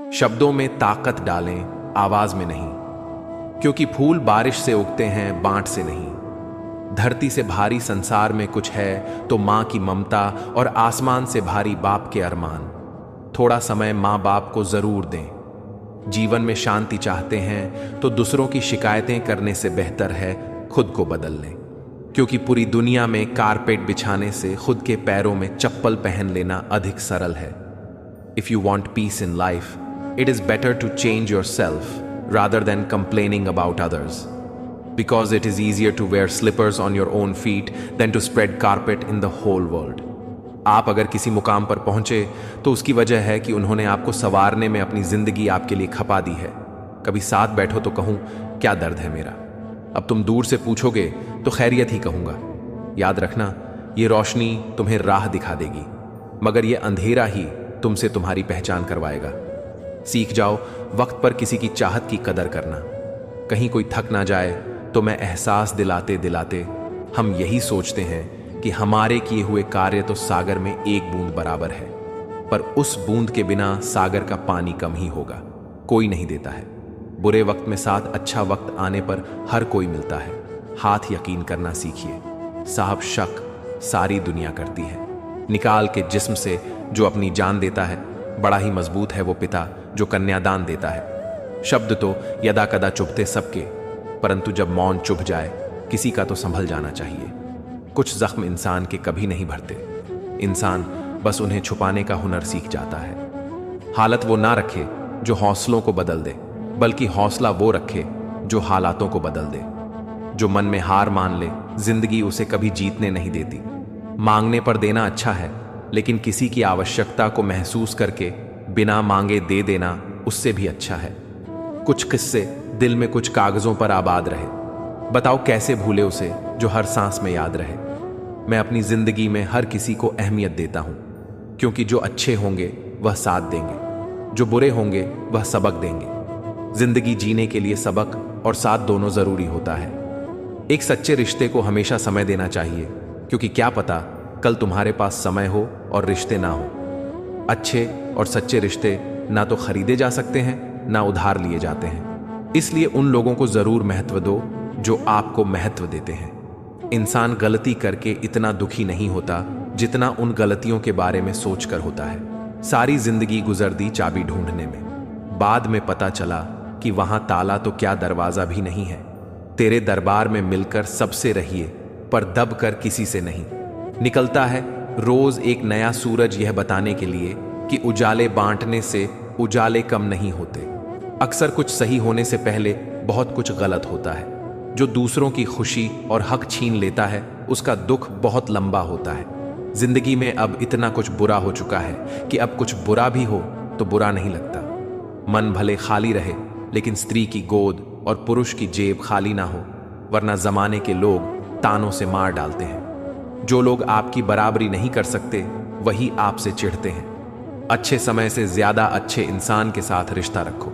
शब्दों में ताकत डालें, आवाज में नहीं, क्योंकि फूल बारिश से उगते हैं, बांट से नहीं। धरती से भारी संसार में कुछ है तो मां की ममता, और आसमान से भारी बाप के अरमान। थोड़ा समय मां बाप को जरूर दें। जीवन में शांति चाहते हैं तो दूसरों की शिकायतें करने से बेहतर है खुद को बदल लें, क्योंकि पूरी दुनिया में कारपेट बिछाने से खुद के पैरों में चप्पल पहन लेना अधिक सरल है। If you want piece in life, it is better to change yourself rather than complaining about others, because it is easier to wear slippers on your own feet than to spread carpet in the whole world. आप अगर किसी मुकाम पर पहुंचे तो उसकी वजह है कि उन्होंने आपको संवारने में अपनी जिंदगी आपके लिए खपा दी है। कभी साथ बैठो तो कहूं क्या दर्द है मेरा, अब तुम दूर से पूछोगे तो खैरियत ही कहूंगा। याद रखना, ये रोशनी तुम्हें राह दिखा देगी, मगर ये अंधेरा ही तुमसे तुम्हारी पहचान करवाएगा। सीख जाओ वक्त पर किसी की चाहत की कदर करना। कहीं कोई थक ना जाए तो मैं एहसास दिलाते दिलाते हम यही सोचते हैं कि हमारे किए हुए कार्य तो सागर में एक बूंद बराबर है, पर उस बूंद के बिना सागर का पानी कम ही होगा। कोई नहीं देता है। बुरे वक्त में साथ अच्छा वक्त आने पर हर कोई मिलता है। हाथ यकीन करना सीखिए। साहब शक सारी दुनिया करती है। निकाल के जिस्म से जो अपनी जान देता है, बड़ा ही मजबूत है वो पिता जो कन्यादान देता है। शब्द तो यदा कदा चुभते सबके, परंतु जब मौन चुभ जाए किसी का तो संभल जाना चाहिए। कुछ जख्म इंसान के कभी नहीं भरते, इंसान बस उन्हें छुपाने का हुनर सीख जाता है। हालत वो ना रखे जो हौसलों को बदल दे, बल्कि हौसला वो रखे जो हालातों को बदल दे। जो मन में हार मान ले, जिंदगी उसे कभी जीतने नहीं देती। मांगने पर देना अच्छा है, लेकिन किसी की आवश्यकता को महसूस करके बिना मांगे दे देना उससे भी अच्छा है। कुछ किस्से दिल में कुछ कागजों पर आबाद रहे, बताओ कैसे भूले उसे जो हर सांस में याद रहे। मैं अपनी जिंदगी में हर किसी को अहमियत देता हूं, क्योंकि जो अच्छे होंगे वह साथ देंगे, जो बुरे होंगे वह सबक देंगे। जिंदगी जीने के लिए सबक और साथ दोनों जरूरी होता है। एक सच्चे रिश्ते को हमेशा समय देना चाहिए, क्योंकि क्या पता कल तुम्हारे पास समय हो और रिश्ते ना हो। अच्छे और सच्चे रिश्ते ना तो खरीदे जा सकते हैं, ना उधार लिए जाते हैं। इसलिए उन लोगों को जरूर महत्व दो जो आपको महत्व देते हैं। इंसान गलती करके इतना दुखी नहीं होता जितना उन गलतियों के बारे में सोचकर होता है। सारी जिंदगी गुजर दी चाबी ढूंढने में, बाद में पता चला कि वहां ताला तो क्या दरवाजा भी नहीं है। तेरे दरबार में मिलकर सबसे रहिए, पर दब कर किसी से नहीं। निकलता है रोज एक नया सूरज यह बताने के लिए कि उजाले बांटने से उजाले कम नहीं होते। अक्सर कुछ सही होने से पहले बहुत कुछ गलत होता है। जो दूसरों की खुशी और हक छीन लेता है उसका दुख बहुत लंबा होता है। जिंदगी में अब इतना कुछ बुरा हो चुका है कि अब कुछ बुरा भी हो तो बुरा नहीं लगता। मन भले खाली रहे, लेकिन स्त्री की गोद और पुरुष की जेब खाली ना हो, वरना जमाने के लोग तानों से मार डालते हैं। जो लोग आपकी बराबरी नहीं कर सकते वही आपसे चिढ़ते हैं। अच्छे समय से ज्यादा अच्छे इंसान के साथ रिश्ता रखो।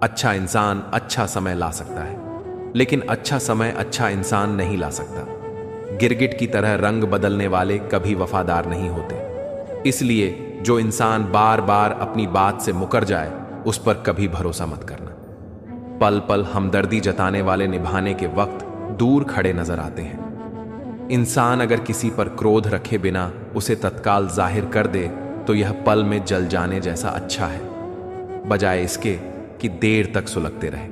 अच्छा इंसान अच्छा समय ला सकता है, लेकिन अच्छा समय अच्छा इंसान नहीं ला सकता। गिरगिट की तरह रंग बदलने वाले कभी वफादार नहीं होते। इसलिए जो इंसान बार बार अपनी बात से मुकर जाए उस पर कभी भरोसा मत करना। पल पल हमदर्दी जताने वाले निभाने के वक्त दूर खड़े नजर आते हैं। इंसान अगर किसी पर क्रोध रखे बिना उसे तत्काल जाहिर कर दे तो यह पल में जल जाने जैसा अच्छा है, बजाय इसके कि देर तक सुलगते रहे।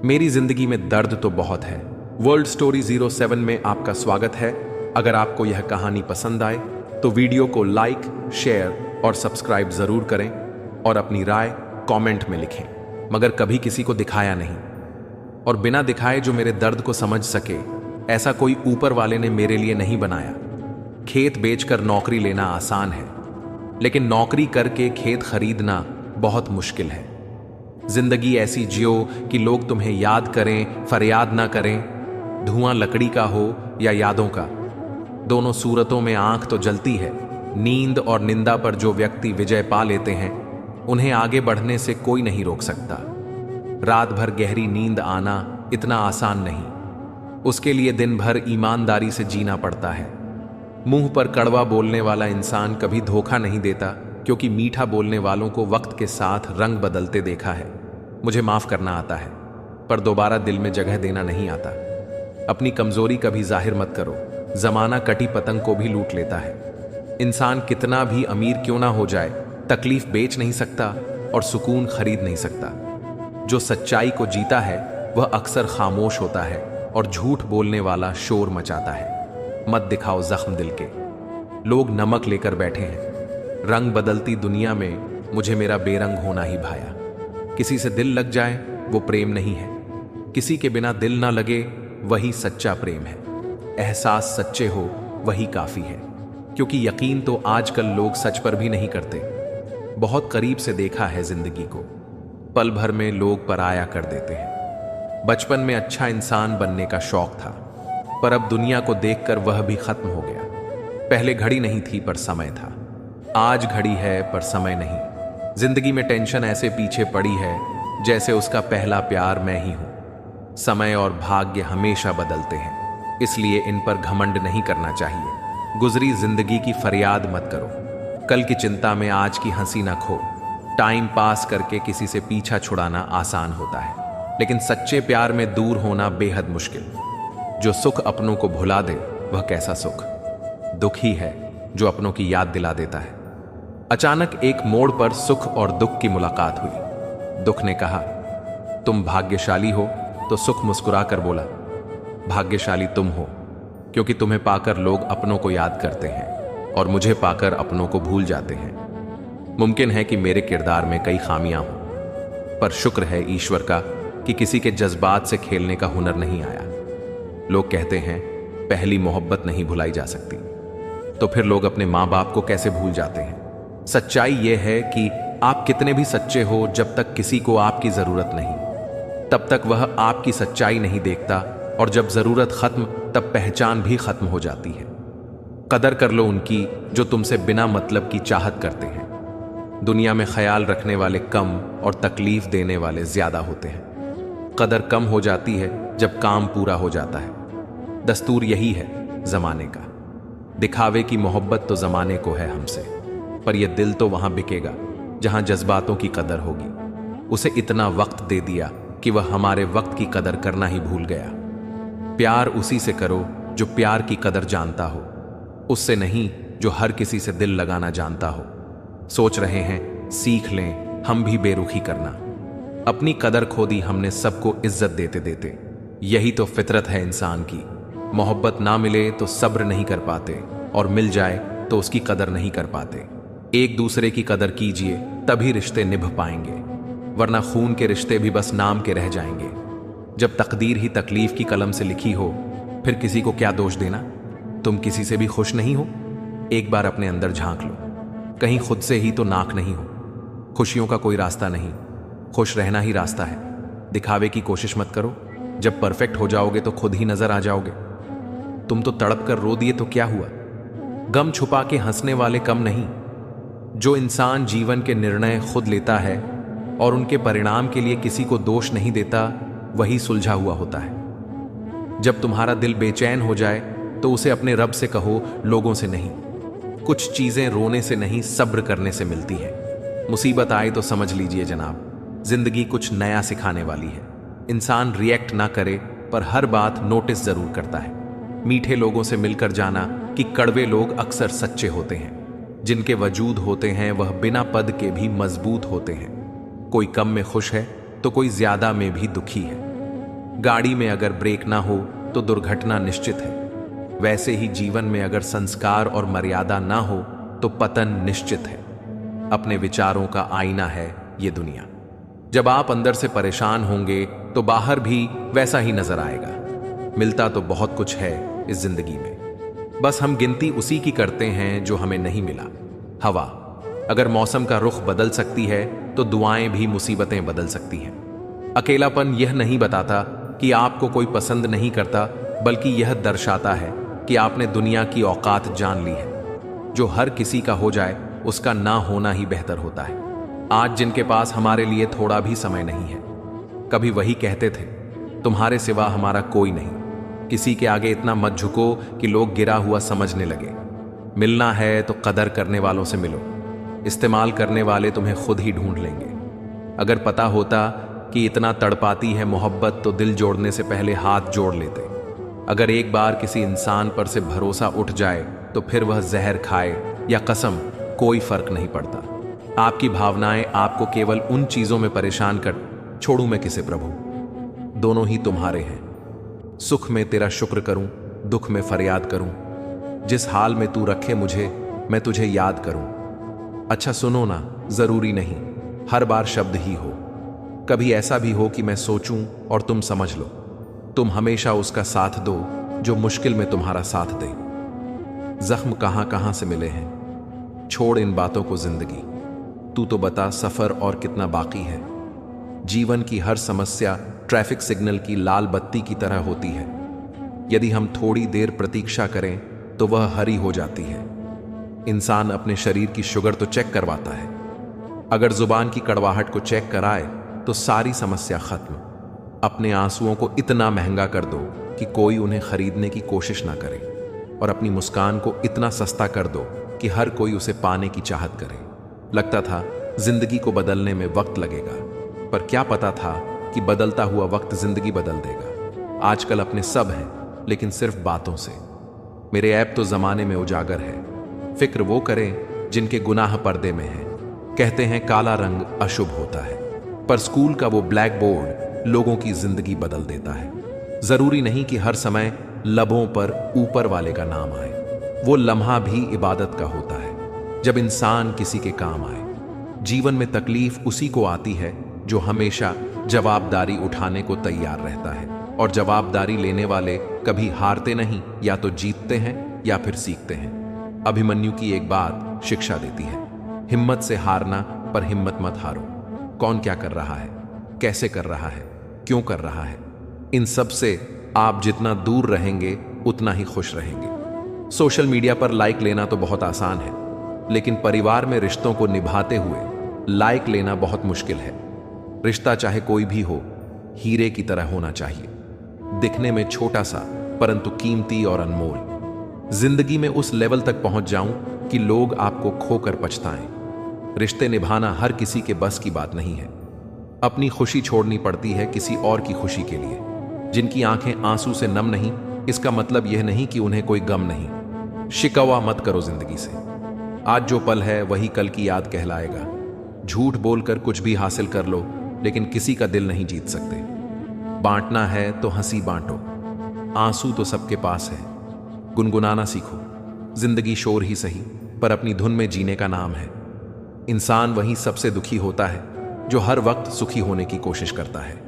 मेरी जिंदगी में दर्द तो बहुत है। वर्ल्ड स्टोरी 07 में आपका स्वागत है। अगर आपको यह कहानी पसंद आए तो वीडियो को लाइक, शेयर और सब्सक्राइब जरूर करें, और अपनी राय कमेंट में लिखें, मगर कभी किसी को दिखाया नहीं। और बिना दिखाए जो मेरे दर्द को समझ सके, ऐसा कोई ऊपर वाले ने मेरे लिए नहीं बनाया। खेत बेचकर नौकरी लेना आसान है, लेकिन नौकरी करके खेत खरीदना बहुत मुश्किल है। जिंदगी ऐसी जियो कि लोग तुम्हें याद करें, फरियाद ना करें। धुआं लकड़ी का हो या यादों का, दोनों सूरतों में आंख तो जलती है। नींद और निंदा पर जो व्यक्ति विजय पा लेते हैं उन्हें आगे बढ़ने से कोई नहीं रोक सकता। रात भर गहरी नींद आना इतना आसान नहीं, उसके लिए दिन भर ईमानदारी से जीना पड़ता है। मुंह पर कड़वा बोलने वाला इंसान कभी धोखा नहीं देता, क्योंकि मीठा बोलने वालों को वक्त के साथ रंग बदलते देखा है। मुझे माफ करना आता है, पर दोबारा दिल में जगह देना नहीं आता। अपनी कमजोरी कभी जाहिर मत करो, जमाना कटी पतंग को भी लूट लेता है। इंसान कितना भी अमीर क्यों ना हो जाए, तकलीफ बेच नहीं सकता और सुकून खरीद नहीं सकता। जो सच्चाई को जीता है वह अक्सर खामोश होता है और झूठ बोलने वाला शोर मचाता है। मत दिखाओ जख्म दिल के। लोग नमक लेकर बैठे हैं। रंग बदलती दुनिया में मुझे मेरा बेरंग होना ही भाया। किसी से दिल लग जाए वो प्रेम नहीं है, किसी के बिना दिल ना लगे वही सच्चा प्रेम है। एहसास सच्चे हो वही काफी है, क्योंकि यकीन तो आजकल लोग सच पर भी नहीं करते। बहुत करीब से देखा है जिंदगी को, पल भर में लोग पराया कर देते हैं। बचपन में अच्छा इंसान बनने का शौक था, पर अब दुनिया को देखकर वह भी खत्म हो गया। पहले घड़ी नहीं थी पर समय था, आज घड़ी है पर समय नहीं। जिंदगी में टेंशन ऐसे पीछे पड़ी है जैसे उसका पहला प्यार मैं ही हूं। समय और भाग्य हमेशा बदलते हैं, इसलिए इन पर घमंड नहीं करना चाहिए। गुजरी जिंदगी की फरियाद मत करो, कल की चिंता में आज की हंसी न खो। टाइम पास करके किसी से पीछा छुड़ाना आसान होता है, लेकिन सच्चे प्यार में दूर होना बेहद मुश्किल। जो सुख अपनों को भुला दे वह कैसा सुख। दुख ही है जो अपनों की याद दिला देता है। अचानक एक मोड़ पर सुख और दुख की मुलाकात हुई। दुख ने कहा, तुम भाग्यशाली हो, तो सुख मुस्कुरा कर बोला, भाग्यशाली तुम हो, क्योंकि तुम्हें पाकर लोग अपनों को याद करते हैं और मुझे पाकर अपनों को भूल जाते हैं। मुमकिन है कि मेरे किरदार में कई खामियां हों, पर शुक्र है ईश्वर का कि किसी के जज्बात से खेलने का हुनर नहीं आया। लोग कहते हैं पहली मोहब्बत नहीं भुलाई जा सकती, तो फिर लोग अपने माँ बाप को कैसे भूल जाते हैं। सच्चाई यह है कि आप कितने भी सच्चे हो, जब तक किसी को आपकी जरूरत नहीं, तब तक वह आपकी सच्चाई नहीं देखता, और जब जरूरत खत्म तब पहचान भी खत्म हो जाती है। कदर कर लो उनकी जो तुमसे बिना मतलब की चाहत करते हैं। दुनिया में ख्याल रखने वाले कम और तकलीफ देने वाले ज्यादा होते हैं। कदर कम हो जाती है जब काम पूरा हो जाता है। दस्तूर यही है जमाने का। दिखावे की मोहब्बत तो जमाने को है हमसे, पर यह दिल तो वहां बिकेगा जहां जज्बातों की कदर होगी। उसे इतना वक्त दे दिया कि वह हमारे वक्त की कदर करना ही भूल गया। प्यार उसी से करो जो प्यार की कदर जानता हो, उससे नहीं जो हर किसी से दिल लगाना जानता हो। सोच रहे हैं सीख लें हम भी बेरुखी करना। अपनी कदर खो दी हमने सबको इज्जत देते देते। यही तो फितरत है इंसान की। मोहब्बत ना मिले तो सब्र नहीं कर पाते, और मिल जाए तो उसकी कदर नहीं कर पाते। एक दूसरे की कदर कीजिए, तभी रिश्ते निभ पाएंगे, वरना खून के रिश्ते भी बस नाम के रह जाएंगे। जब तकदीर ही तकलीफ की कलम से लिखी हो, फिर किसी को क्या दोष देना। तुम किसी से भी खुश नहीं हो, एक बार अपने अंदर झांक लो, कहीं खुद से ही तो नाक नहीं हो। खुशियों का कोई रास्ता नहीं, खुश रहना ही रास्ता है। दिखावे की कोशिश मत करो, जब परफेक्ट हो जाओगे तो खुद ही नजर आ जाओगे। तुम तो तड़प कर रो दिए तो क्या हुआ। गम छुपा के हंसने वाले कम नहीं। जो इंसान जीवन के निर्णय खुद लेता है और उनके परिणाम के लिए किसी को दोष नहीं देता, वही सुलझा हुआ होता है। जब तुम्हारा दिल बेचैन हो जाए तो उसे अपने रब से कहो, लोगों से नहीं। कुछ चीजें रोने से नहीं सब्र करने से मिलती हैं। मुसीबत आए तो समझ लीजिए जनाब, जिंदगी कुछ नया सिखाने वाली है। इंसान रिएक्ट ना करे, पर हर बात नोटिस जरूर करता है। मीठे लोगों से मिलकर जाना कि कड़वे लोग अक्सर सच्चे होते हैं। जिनके वजूद होते हैं वह बिना पद के भी मजबूत होते हैं। कोई कम में खुश है तो कोई ज्यादा में भी दुखी है। गाड़ी में अगर ब्रेक ना हो तो दुर्घटना निश्चित है। वैसे ही जीवन में अगर संस्कार और मर्यादा ना हो तो पतन निश्चित है। अपने विचारों का आईना है ये दुनिया। जब आप अंदर से परेशान होंगे तो बाहर भी वैसा ही नजर आएगा। मिलता तो बहुत कुछ है इस जिंदगी में, बस हम गिनती उसी की करते हैं जो हमें नहीं मिला। हवा अगर मौसम का रुख बदल सकती है तो दुआएं भी मुसीबतें बदल सकती हैं। अकेलापन यह नहीं बताता कि आपको कोई पसंद नहीं करता, बल्कि यह दर्शाता है कि आपने दुनिया की औकात जान ली है। जो हर किसी का हो जाए उसका ना होना ही बेहतर होता है। आज जिनके पास हमारे लिए थोड़ा भी समय नहीं है, कभी वही कहते थे तुम्हारे सिवा हमारा कोई नहीं। किसी के आगे इतना मत झुको कि लोग गिरा हुआ समझने लगे। मिलना है तो कदर करने वालों से मिलो। इस्तेमाल करने वाले तुम्हें खुद ही ढूंढ लेंगे। अगर पता होता कि इतना तड़पाती है मोहब्बत तो दिल जोड़ने से पहले हाथ जोड़ लेते। अगर एक बार किसी इंसान पर से भरोसा उठ जाए तो फिर वह जहर खाए या कसम, कोई फर्क नहीं पड़ता। आपकी भावनाएं आपको केवल उन चीजों में परेशान कर, छोड़ूं मैं किसे प्रभु, दोनों ही तुम्हारे हैं। सुख में तेरा शुक्र करूं, दुख में फरियाद करूं, जिस हाल में तू रखे मुझे मैं तुझे याद करूं। अच्छा सुनो ना, जरूरी नहीं हर बार शब्द ही हो, कभी ऐसा भी हो कि मैं सोचूं और तुम समझ लो। तुम हमेशा उसका साथ दो जो मुश्किल में तुम्हारा साथ दे। जख्म कहां कहां से मिले हैं, छोड़ इन बातों को जिंदगी, तू तो बता सफर और कितना बाकी है। जीवन की हर समस्या ट्रैफिक सिग्नल की लाल बत्ती की तरह होती है। यदि हम थोड़ी देर प्रतीक्षा करें तो वह हरी हो जाती है। इंसान अपने शरीर की शुगर तो चेक करवाता है, अगर जुबान की कड़वाहट को चेक कराए तो सारी समस्या खत्म। अपने आंसुओं को इतना महंगा कर दो कि कोई उन्हें खरीदने की कोशिश ना करे, और अपनी मुस्कान को इतना सस्ता कर दो कि हर कोई उसे पाने की चाहत करे। लगता था जिंदगी को बदलने में वक्त लगेगा, पर क्या पता था कि बदलता हुआ वक्त जिंदगी बदल देगा। आजकल अपने सब हैं, लेकिन सिर्फ बातों से। मेरे ऐब तो जमाने में उजागर है, फिक्र वो करें जिनके गुनाह पर्दे में है। कहते हैं काला रंग अशुभ होता है, पर स्कूल का वो ब्लैक बोर्ड लोगों की जिंदगी बदल देता है। जरूरी नहीं कि हर समय लबों पर ऊपर वाले का नाम आए, वो लम्हा भी इबादत का होता है जब इंसान किसी के काम आए। जीवन में तकलीफ उसी को आती है जो हमेशा जवाबदारी उठाने को तैयार रहता है, और जवाबदारी लेने वाले कभी हारते नहीं, या तो जीतते हैं या फिर सीखते हैं। अभिमन्यु की एक बात शिक्षा देती है, हिम्मत से हारना, पर हिम्मत मत हारो। कौन क्या कर रहा है, कैसे कर रहा है, क्यों कर रहा है, इन सब से आप जितना दूर रहेंगे उतना ही खुश रहेंगे। सोशल मीडिया पर लाइक लेना तो बहुत आसान है, लेकिन परिवार में रिश्तों को निभाते हुए लाइक लेना बहुत मुश्किल है। रिश्ता चाहे कोई भी हो, हीरे की तरह होना चाहिए, दिखने में छोटा सा परंतु कीमती और अनमोल। जिंदगी में उस लेवल तक पहुंच जाऊं कि लोग आपको खोकर पछताएं। रिश्ते निभाना हर किसी के बस की बात नहीं है। अपनी खुशी छोड़नी पड़ती है किसी और की खुशी के लिए। जिनकी आंखें आंसू से नम नहीं, इसका मतलब यह नहीं कि उन्हें कोई गम नहीं। शिकवा मत करो जिंदगी से, आज जो पल है वही कल की याद कहलाएगा। झूठ बोलकर कुछ भी हासिल कर लो, लेकिन किसी का दिल नहीं जीत सकते। बांटना है तो हंसी बांटो, आंसू तो सबके पास है। गुनगुनाना सीखो, जिंदगी शोर ही सही पर अपनी धुन में जीने का नाम है। इंसान वही सबसे दुखी होता है जो हर वक्त सुखी होने की कोशिश करता है।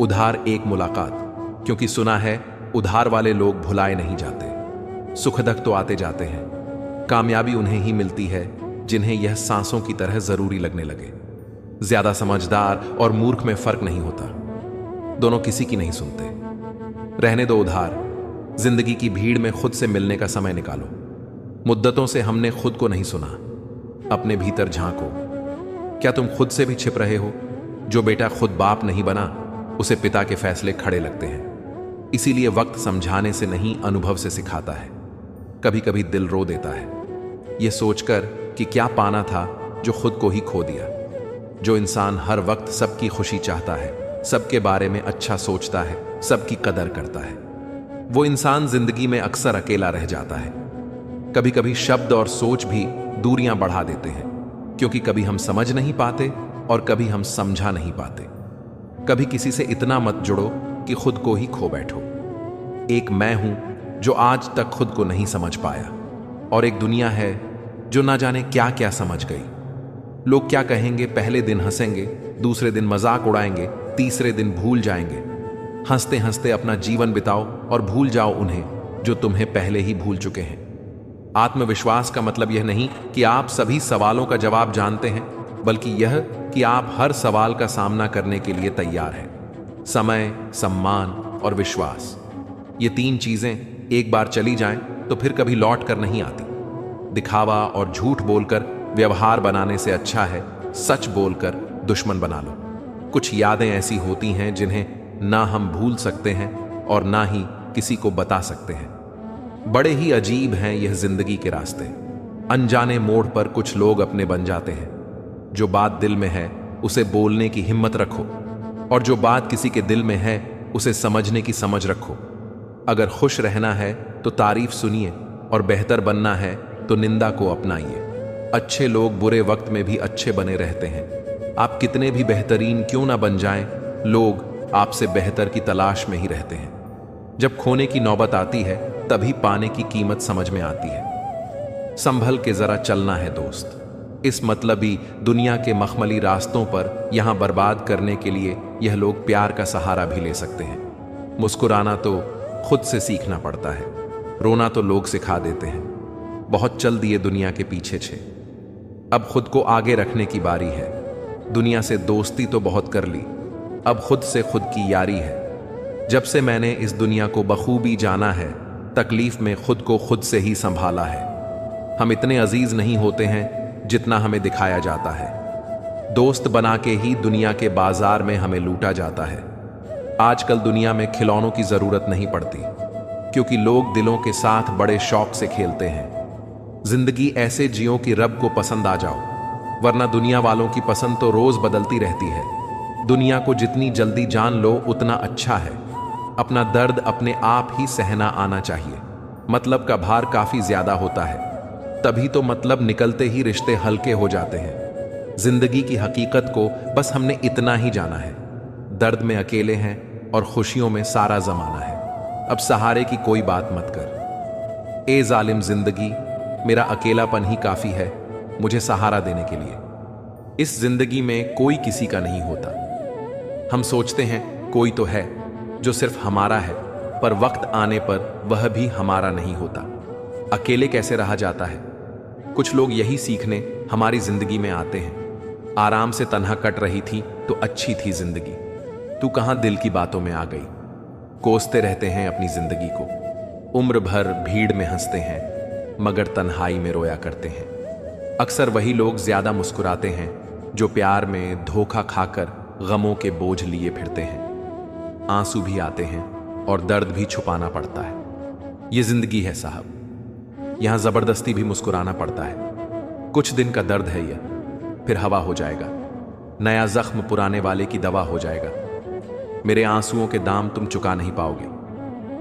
उधार एक मुलाकात, क्योंकि सुना है उधार वाले लोग भुलाए नहीं जाते। सुखदक तो आते जाते हैं, कामयाबी उन्हें ही मिलती है जिन्हें यह सांसों की तरह जरूरी लगने लगे। ज्यादा समझदार और मूर्ख में फर्क नहीं होता, दोनों किसी की नहीं सुनते। रहने दो उधार, जिंदगी की भीड़ में खुद से मिलने का समय निकालो। मुद्दतों से हमने खुद को नहीं सुना, अपने भीतर झांको। क्या तुम खुद से भी छिप रहे हो? जो बेटा खुद बाप नहीं बना, उसे पिता के फैसले खड़े लगते हैं। इसीलिए वक्त समझाने से नहीं, अनुभव से सिखाता है। कभी कभी दिल रो देता है यह सोचकर कि क्या पाना था जो खुद को ही खो दिया। जो इंसान हर वक्त सबकी खुशी चाहता है, सबके बारे में अच्छा सोचता है, सबकी कदर करता है, वो इंसान जिंदगी में अक्सर अकेला रह जाता है। कभी कभी शब्द और सोच भी दूरियां बढ़ा देते हैं, क्योंकि कभी हम समझ नहीं पाते और कभी हम समझा नहीं पाते। कभी किसी से इतना मत जुड़ो कि खुद को ही खो बैठो। एक मैं हूं जो आज तक खुद को नहीं समझ पाया, और एक दुनिया है जो ना जाने क्या क्या समझ गई। लोग क्या कहेंगे, पहले दिन हंसेंगे, दूसरे दिन मजाक उड़ाएंगे, तीसरे दिन भूल जाएंगे। हंसते हंसते अपना जीवन बिताओ और भूल जाओ उन्हें जो तुम्हें पहले ही भूल चुके हैं। आत्मविश्वास का मतलब यह नहीं कि आप सभी सवालों का जवाब जानते हैं, बल्कि यह कि आप हर सवाल का सामना करने के लिए तैयार हैं। समय, सम्मान और विश्वास, ये तीन चीजें एक बार चली जाएं तो फिर कभी लौट कर नहीं आती। दिखावा और झूठ बोलकर व्यवहार बनाने से अच्छा है सच बोलकर दुश्मन बना लो। कुछ यादें ऐसी होती हैं जिन्हें ना हम भूल सकते हैं और ना ही किसी को बता सकते हैं। बड़े ही अजीब हैं यह जिंदगी के रास्ते। अनजाने मोड़ पर कुछ लोग अपने बन जाते हैं। जो बात दिल में है उसे बोलने की हिम्मत रखो, और जो बात किसी के दिल में है उसे समझने की समझ रखो। अगर खुश रहना है तो तारीफ सुनिए, और बेहतर बनना है तो निंदा को अपनाइए। अच्छे लोग बुरे वक्त में भी अच्छे बने रहते हैं। आप कितने भी बेहतरीन क्यों ना बन जाएं, लोग आपसे बेहतर की तलाश में ही रहते हैं। जब खोने की नौबत आती है तभी पाने की कीमत समझ में आती है। संभल के जरा चलना है दोस्त। इस मतलबी दुनिया के मखमली रास्तों पर यहां बर्बाद करने के लिए यह लोग प्यार का सहारा भी ले सकते हैं। मुस्कुराना तो खुद से सीखना पड़ता है, रोना तो लोग सिखा देते हैं। बहुत चल दिए दुनिया के पीछे छे, अब खुद को आगे रखने की बारी है। दुनिया से दोस्ती तो बहुत कर ली, अब खुद से खुद की यारी है। जब से मैंने इस दुनिया को बखूबी जाना है, तकलीफ में खुद को खुद से ही संभाला है। हम इतने अजीज नहीं होते हैं जितना हमें दिखाया जाता है। दोस्त बना के ही दुनिया के बाजार में हमें लूटा जाता है। आजकल दुनिया में खिलौनों की जरूरत नहीं पड़ती, क्योंकि लोग दिलों के साथ बड़े शौक से खेलते हैं। जिंदगी ऐसे जियो कि रब को पसंद आ जाओ, वरना दुनिया वालों की पसंद तो रोज बदलती रहती है। दुनिया को जितनी जल्दी जान लो उतना अच्छा है। अपना दर्द अपने आप ही सहना आना चाहिए। मतलब का भार काफी ज्यादा होता है, तभी तो मतलब निकलते ही रिश्ते हल्के हो जाते हैं। जिंदगी की हकीकत को बस हमने इतना ही जाना है। दर्द में अकेले हैं और खुशियों में सारा जमाना है। अब सहारे की कोई बात मत कर। ए जालिम जिंदगी, मेरा अकेलापन ही काफी है मुझे सहारा देने के लिए। इस जिंदगी में कोई किसी का नहीं होता। हम सोचते हैं कोई तो है जो सिर्फ हमारा है, पर वक्त आने पर वह भी हमारा नहीं होता। अकेले कैसे रहा जाता है? कुछ लोग यही सीखने हमारी जिंदगी में आते हैं। आराम से तन्हा कट रही थी तो अच्छी थी जिंदगी, तू कहां दिल की बातों में आ गई। कोसते रहते हैं अपनी जिंदगी को, उम्र भर भीड़ में हंसते हैं मगर तन्हाई में रोया करते हैं। अक्सर वही लोग ज्यादा मुस्कुराते हैं जो प्यार में धोखा खाकर गमों के बोझ लिए फिरते हैं। आंसू भी आते हैं और दर्द भी छुपाना पड़ता है। ये जिंदगी है साहब, यहां जबरदस्ती भी मुस्कुराना पड़ता है। कुछ दिन का दर्द है यह, फिर हवा हो जाएगा। नया जख्म पुराने वाले की दवा हो जाएगा। मेरे आंसुओं के दाम तुम चुका नहीं पाओगे।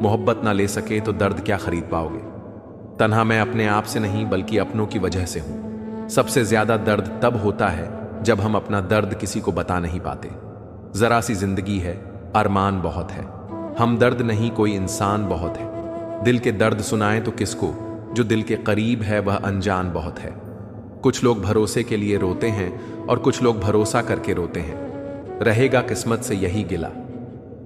मोहब्बत ना ले सके तो दर्द क्या खरीद पाओगे। तन्हा मैं अपने आप से नहीं बल्कि अपनों की वजह से हूं। सबसे ज्यादा दर्द तब होता है जब हम अपना दर्द किसी को बता नहीं पाते। जरा सी जिंदगी है, अरमान बहुत है। हम दर्द नहीं कोई इंसान बहुत है। दिल के दर्द सुनाएं तो किसको, जो दिल के करीब है वह अनजान बहुत है। कुछ लोग भरोसे के लिए रोते हैं और कुछ लोग भरोसा करके रोते हैं। रहेगा किस्मत से यही गिला।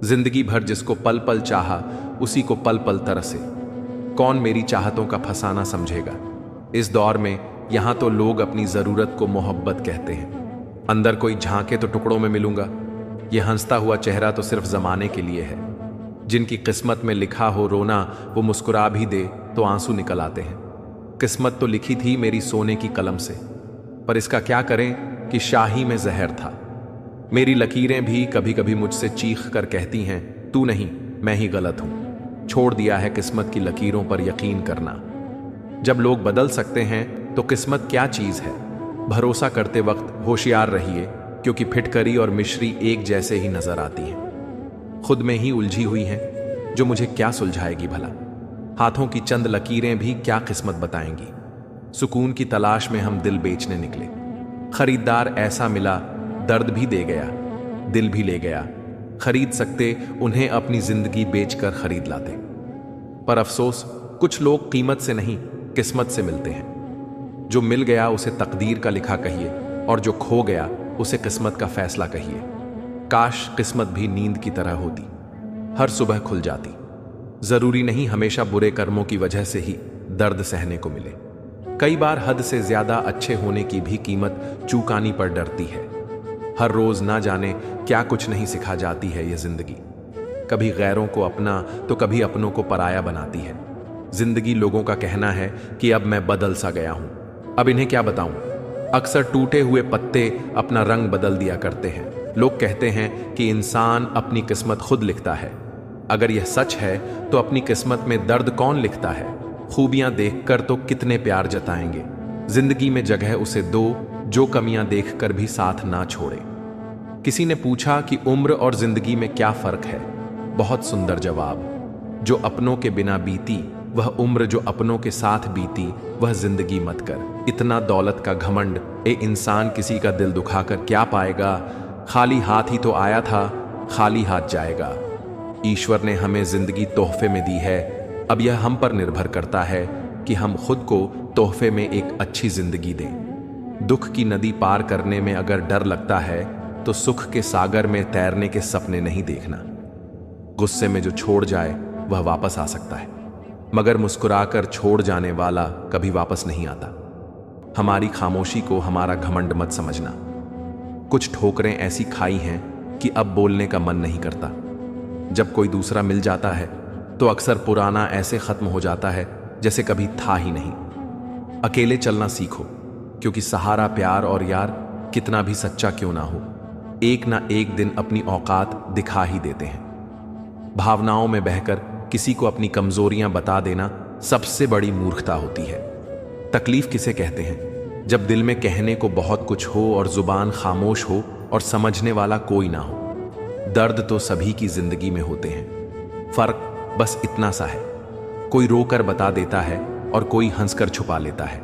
जिंदगी भर जिसको पल पल चाहा उसी को पल पल तरसे। कौन मेरी चाहतों का फसाना समझेगा। इस दौर में यहां तो लोग अपनी जरूरत को मोहब्बत कहते हैं। अंदर कोई झांके तो टुकड़ों में मिलूंगा। यह हंसता हुआ चेहरा तो सिर्फ जमाने के लिए है। जिनकी किस्मत में लिखा हो रोना वो मुस्कुरा भी दे तो आंसू निकल आते हैं। किस्मत तो लिखी थी मेरी सोने की कलम से, पर इसका क्या करें कि शाही में जहर था। मेरी लकीरें भी कभी कभी मुझसे चीख कर कहती हैं तू नहीं मैं ही गलत हूं। छोड़ दिया है किस्मत की लकीरों पर यकीन करना। जब लोग बदल सकते हैं तो किस्मत क्या चीज है। भरोसा करते वक्त होशियार रहिए, क्योंकि फिटकरी और मिश्री एक जैसे ही नजर आती हैं। खुद में ही उलझी हुई हैं जो मुझे क्या सुलझाएगी भला। हाथों की चंद लकीरें भी क्या किस्मत बताएंगी। सुकून की तलाश में हम दिल बेचने निकले। खरीदार ऐसा मिला दर्द भी दे गया, दिल भी ले गया। खरीद सकते उन्हें अपनी जिंदगी बेचकर खरीद लाते। पर अफसोस कुछ लोग कीमत से नहीं किस्मत से मिलते हैं। जो मिल गया उसे तकदीर का लिखा कहिए, और जो खो गया उसे किस्मत का फैसला कहिए। काश किस्मत भी नींद की तरह होती, हर सुबह खुल जाती। जरूरी नहीं हमेशा बुरे कर्मों की वजह से ही दर्द सहने को मिले। कई बार हद से ज्यादा अच्छे होने की भी कीमत चुकानी पर डरती है। हर रोज ना जाने क्या कुछ नहीं सिखा जाती है यह जिंदगी। कभी गैरों को अपना तो कभी अपनों को पराया बनाती है। जिंदगी लोगों का कहना है कि अब मैं बदल सा गया हूं, अब इन्हें क्या बताऊं। अक्सर टूटे हुए पत्ते अपना रंग बदल दिया करते हैं। लोग कहते हैं कि इंसान अपनी किस्मत खुद लिखता है। अगर यह सच है तो अपनी किस्मत में दर्द कौन लिखता है। खूबियां देखकर तो कितने प्यार जताएंगे, जिंदगी में जगह उसे दो जो कमियां देखकर भी साथ ना छोड़े। किसी ने पूछा कि उम्र और जिंदगी में क्या फर्क है? बहुत सुंदर जवाब। जो अपनों के बिना बीती वह उम्र, जो अपनों के साथ बीती वह जिंदगी मत कर। इतना दौलत का घमंड, ए इंसान किसी का दिल दुखाकर क्या पाएगा? खाली हाथ ही तो आया था, खाली हाथ जाएगा। ईश्वर ने हमें जिंदगी तोहफे में दी है, अब यह हम पर निर्भर करता है कि हम खुद को तोहफे में एक अच्छी जिंदगी दें। दुख की नदी पार करने में अगर डर लगता है तो सुख के सागर में तैरने के सपने नहीं देखना। गुस्से में जो छोड़ जाए वह वापस आ सकता है, मगर मुस्कुराकर छोड़ जाने वाला कभी वापस नहीं आता। हमारी खामोशी को हमारा घमंड मत समझना। कुछ ठोकरें ऐसी खाई हैं कि अब बोलने का मन नहीं करता। जब कोई दूसरा मिल जाता है तो अक्सर पुराना ऐसे खत्म हो जाता है जैसे कभी था ही नहीं। अकेले चलना सीखो, क्योंकि सहारा प्यार और यार कितना भी सच्चा क्यों ना हो, एक ना एक दिन अपनी औकात दिखा ही देते हैं। भावनाओं में बहकर किसी को अपनी कमजोरियां बता देना सबसे बड़ी मूर्खता होती है। तकलीफ किसे कहते हैं? जब दिल में कहने को बहुत कुछ हो और जुबान खामोश हो और समझने वाला कोई ना हो। दर्द तो सभी की जिंदगी में होते हैं, फर्क बस इतना सा है, कोई रोकर बता देता है और कोई हंसकर छुपा लेता है।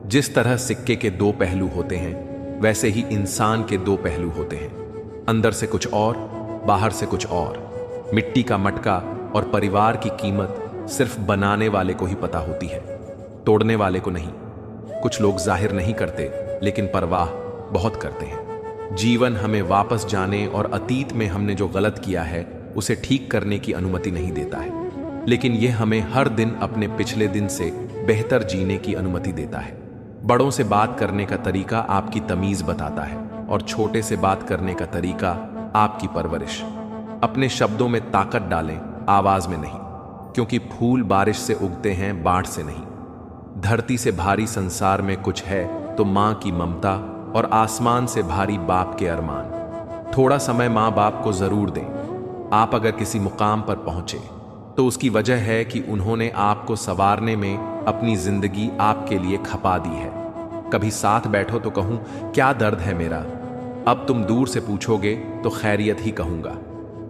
जिस तरह सिक्के के दो पहलू होते हैं, वैसे ही इंसान के दो पहलू होते हैं, अंदर से कुछ और, बाहर से कुछ और। मिट्टी का मटका और परिवार की कीमत सिर्फ बनाने वाले को ही पता होती है, तोड़ने वाले को नहीं। कुछ लोग जाहिर नहीं करते, लेकिन परवाह बहुत करते हैं। जीवन हमें वापस जाने और अतीत में हमने जो गलत किया है उसे ठीक करने की अनुमति नहीं देता है, लेकिन यह हमें हर दिन अपने पिछले दिन से बेहतर जीने की अनुमति देता है। बड़ों से बात करने का तरीका आपकी तमीज बताता है और छोटे से बात करने का तरीका आपकी परवरिश। अपने शब्दों में ताकत डालें, आवाज में नहीं, क्योंकि फूल बारिश से उगते हैं, बाढ़ से नहीं। धरती से भारी संसार में कुछ है तो मां की ममता, और आसमान से भारी बाप के अरमान। थोड़ा समय मां बाप को जरूर दें। आप अगर किसी मुकाम पर पहुंचे तो उसकी वजह है कि उन्होंने आपको संवारने में अपनी जिंदगी आपके लिए खपा दी है। कभी साथ बैठो तो कहूं क्या दर्द है मेरा, अब तुम दूर से पूछोगे तो खैरियत ही कहूंगा।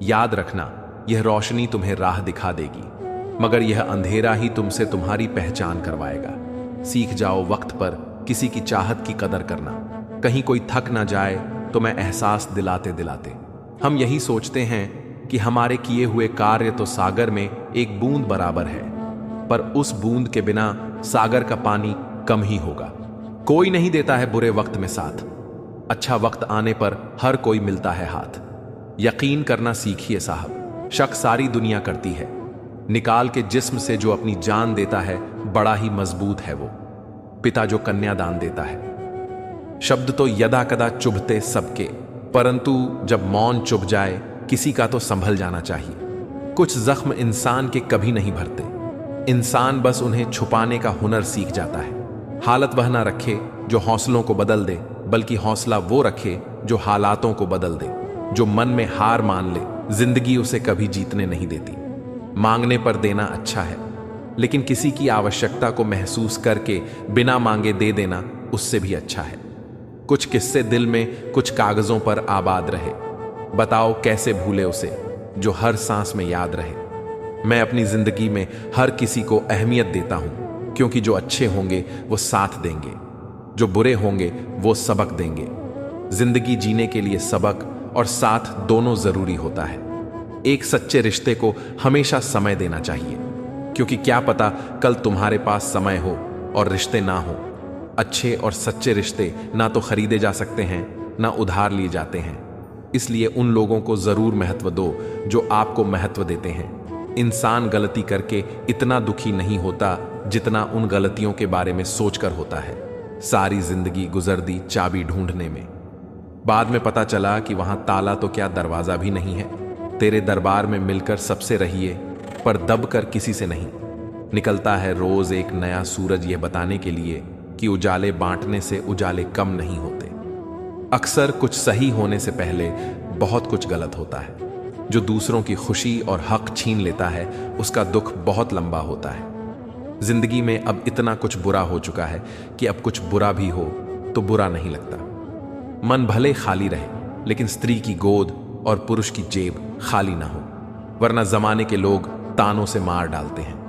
याद रखना, यह रोशनी तुम्हें राह दिखा देगी, मगर यह अंधेरा ही तुमसे तुम्हारी पहचान करवाएगा। सीख जाओ वक्त पर किसी की चाहत की कदर करना। कहीं कोई थक ना जाए तो मैं एहसास दिलाते दिलाते। हम यही सोचते हैं कि हमारे किए हुए कार्य तो सागर में एक बूंद बराबर है, पर उस बूंद के बिना सागर का पानी कम ही होगा। कोई नहीं देता है बुरे वक्त में साथ, अच्छा वक्त आने पर हर कोई मिलता है हाथ। यकीन करना सीखिए साहब, शक सारी दुनिया करती है। निकाल के जिस्म से जो अपनी जान देता है बड़ा ही मजबूत है वो। पिता जो कन्यादान देता है। शब्द तो यदा कदा चुभते सबके, परंतु जब मौन चुभ जाए किसी का तो संभल जाना चाहिए। कुछ जख्म इंसान के कभी नहीं भरते, इंसान बस उन्हें छुपाने का हुनर सीख जाता है। हालत वह ना रखे जो हौसलों को बदल दे, बल्कि हौसला वो रखे जो हालातों को बदल दे। जो मन में हार मान ले, जिंदगी उसे कभी जीतने नहीं देती। मांगने पर देना अच्छा है, लेकिन किसी की आवश्यकता को महसूस करके बिना मांगे दे देना उससे भी अच्छा है। कुछ किस्से दिल में, कुछ कागजों पर आबाद रहे। बताओ कैसे भूले उसे जो हर सांस में याद रहे। मैं अपनी जिंदगी में हर किसी को अहमियत देता हूं, क्योंकि जो अच्छे होंगे वो साथ देंगे, जो बुरे होंगे वो सबक देंगे। जिंदगी जीने के लिए सबक और साथ दोनों जरूरी होता है। एक सच्चे रिश्ते को हमेशा समय देना चाहिए, क्योंकि क्या पता कल तुम्हारे पास समय हो और रिश्ते ना हो। अच्छे और सच्चे रिश्ते ना तो खरीदे जा सकते हैं, ना उधार लिए जाते हैं। इसलिए उन लोगों को जरूर महत्व दो जो आपको महत्व देते हैं। इंसान गलती करके इतना दुखी नहीं होता जितना उन गलतियों के बारे में सोचकर होता है। सारी जिंदगी गुजर दी चाबी ढूंढने में, बाद में पता चला कि वहां ताला तो क्या दरवाजा भी नहीं है। तेरे दरबार में मिलकर सबसे रहिए, पर दब कर किसी से नहीं। निकलता है रोज एक नया सूरज यह बताने के लिए कि उजाले बांटने से उजाले कम नहीं होते। अक्सर कुछ सही होने से पहले बहुत कुछ गलत होता है। जो दूसरों की खुशी और हक छीन लेता है उसका दुख बहुत लंबा होता है। जिंदगी में अब इतना कुछ बुरा हो चुका है कि अब कुछ बुरा भी हो तो बुरा नहीं लगता। मन भले खाली रहे, लेकिन स्त्री की गोद और पुरुष की जेब खाली ना हो, वरना जमाने के लोग तानों से मार डालते हैं।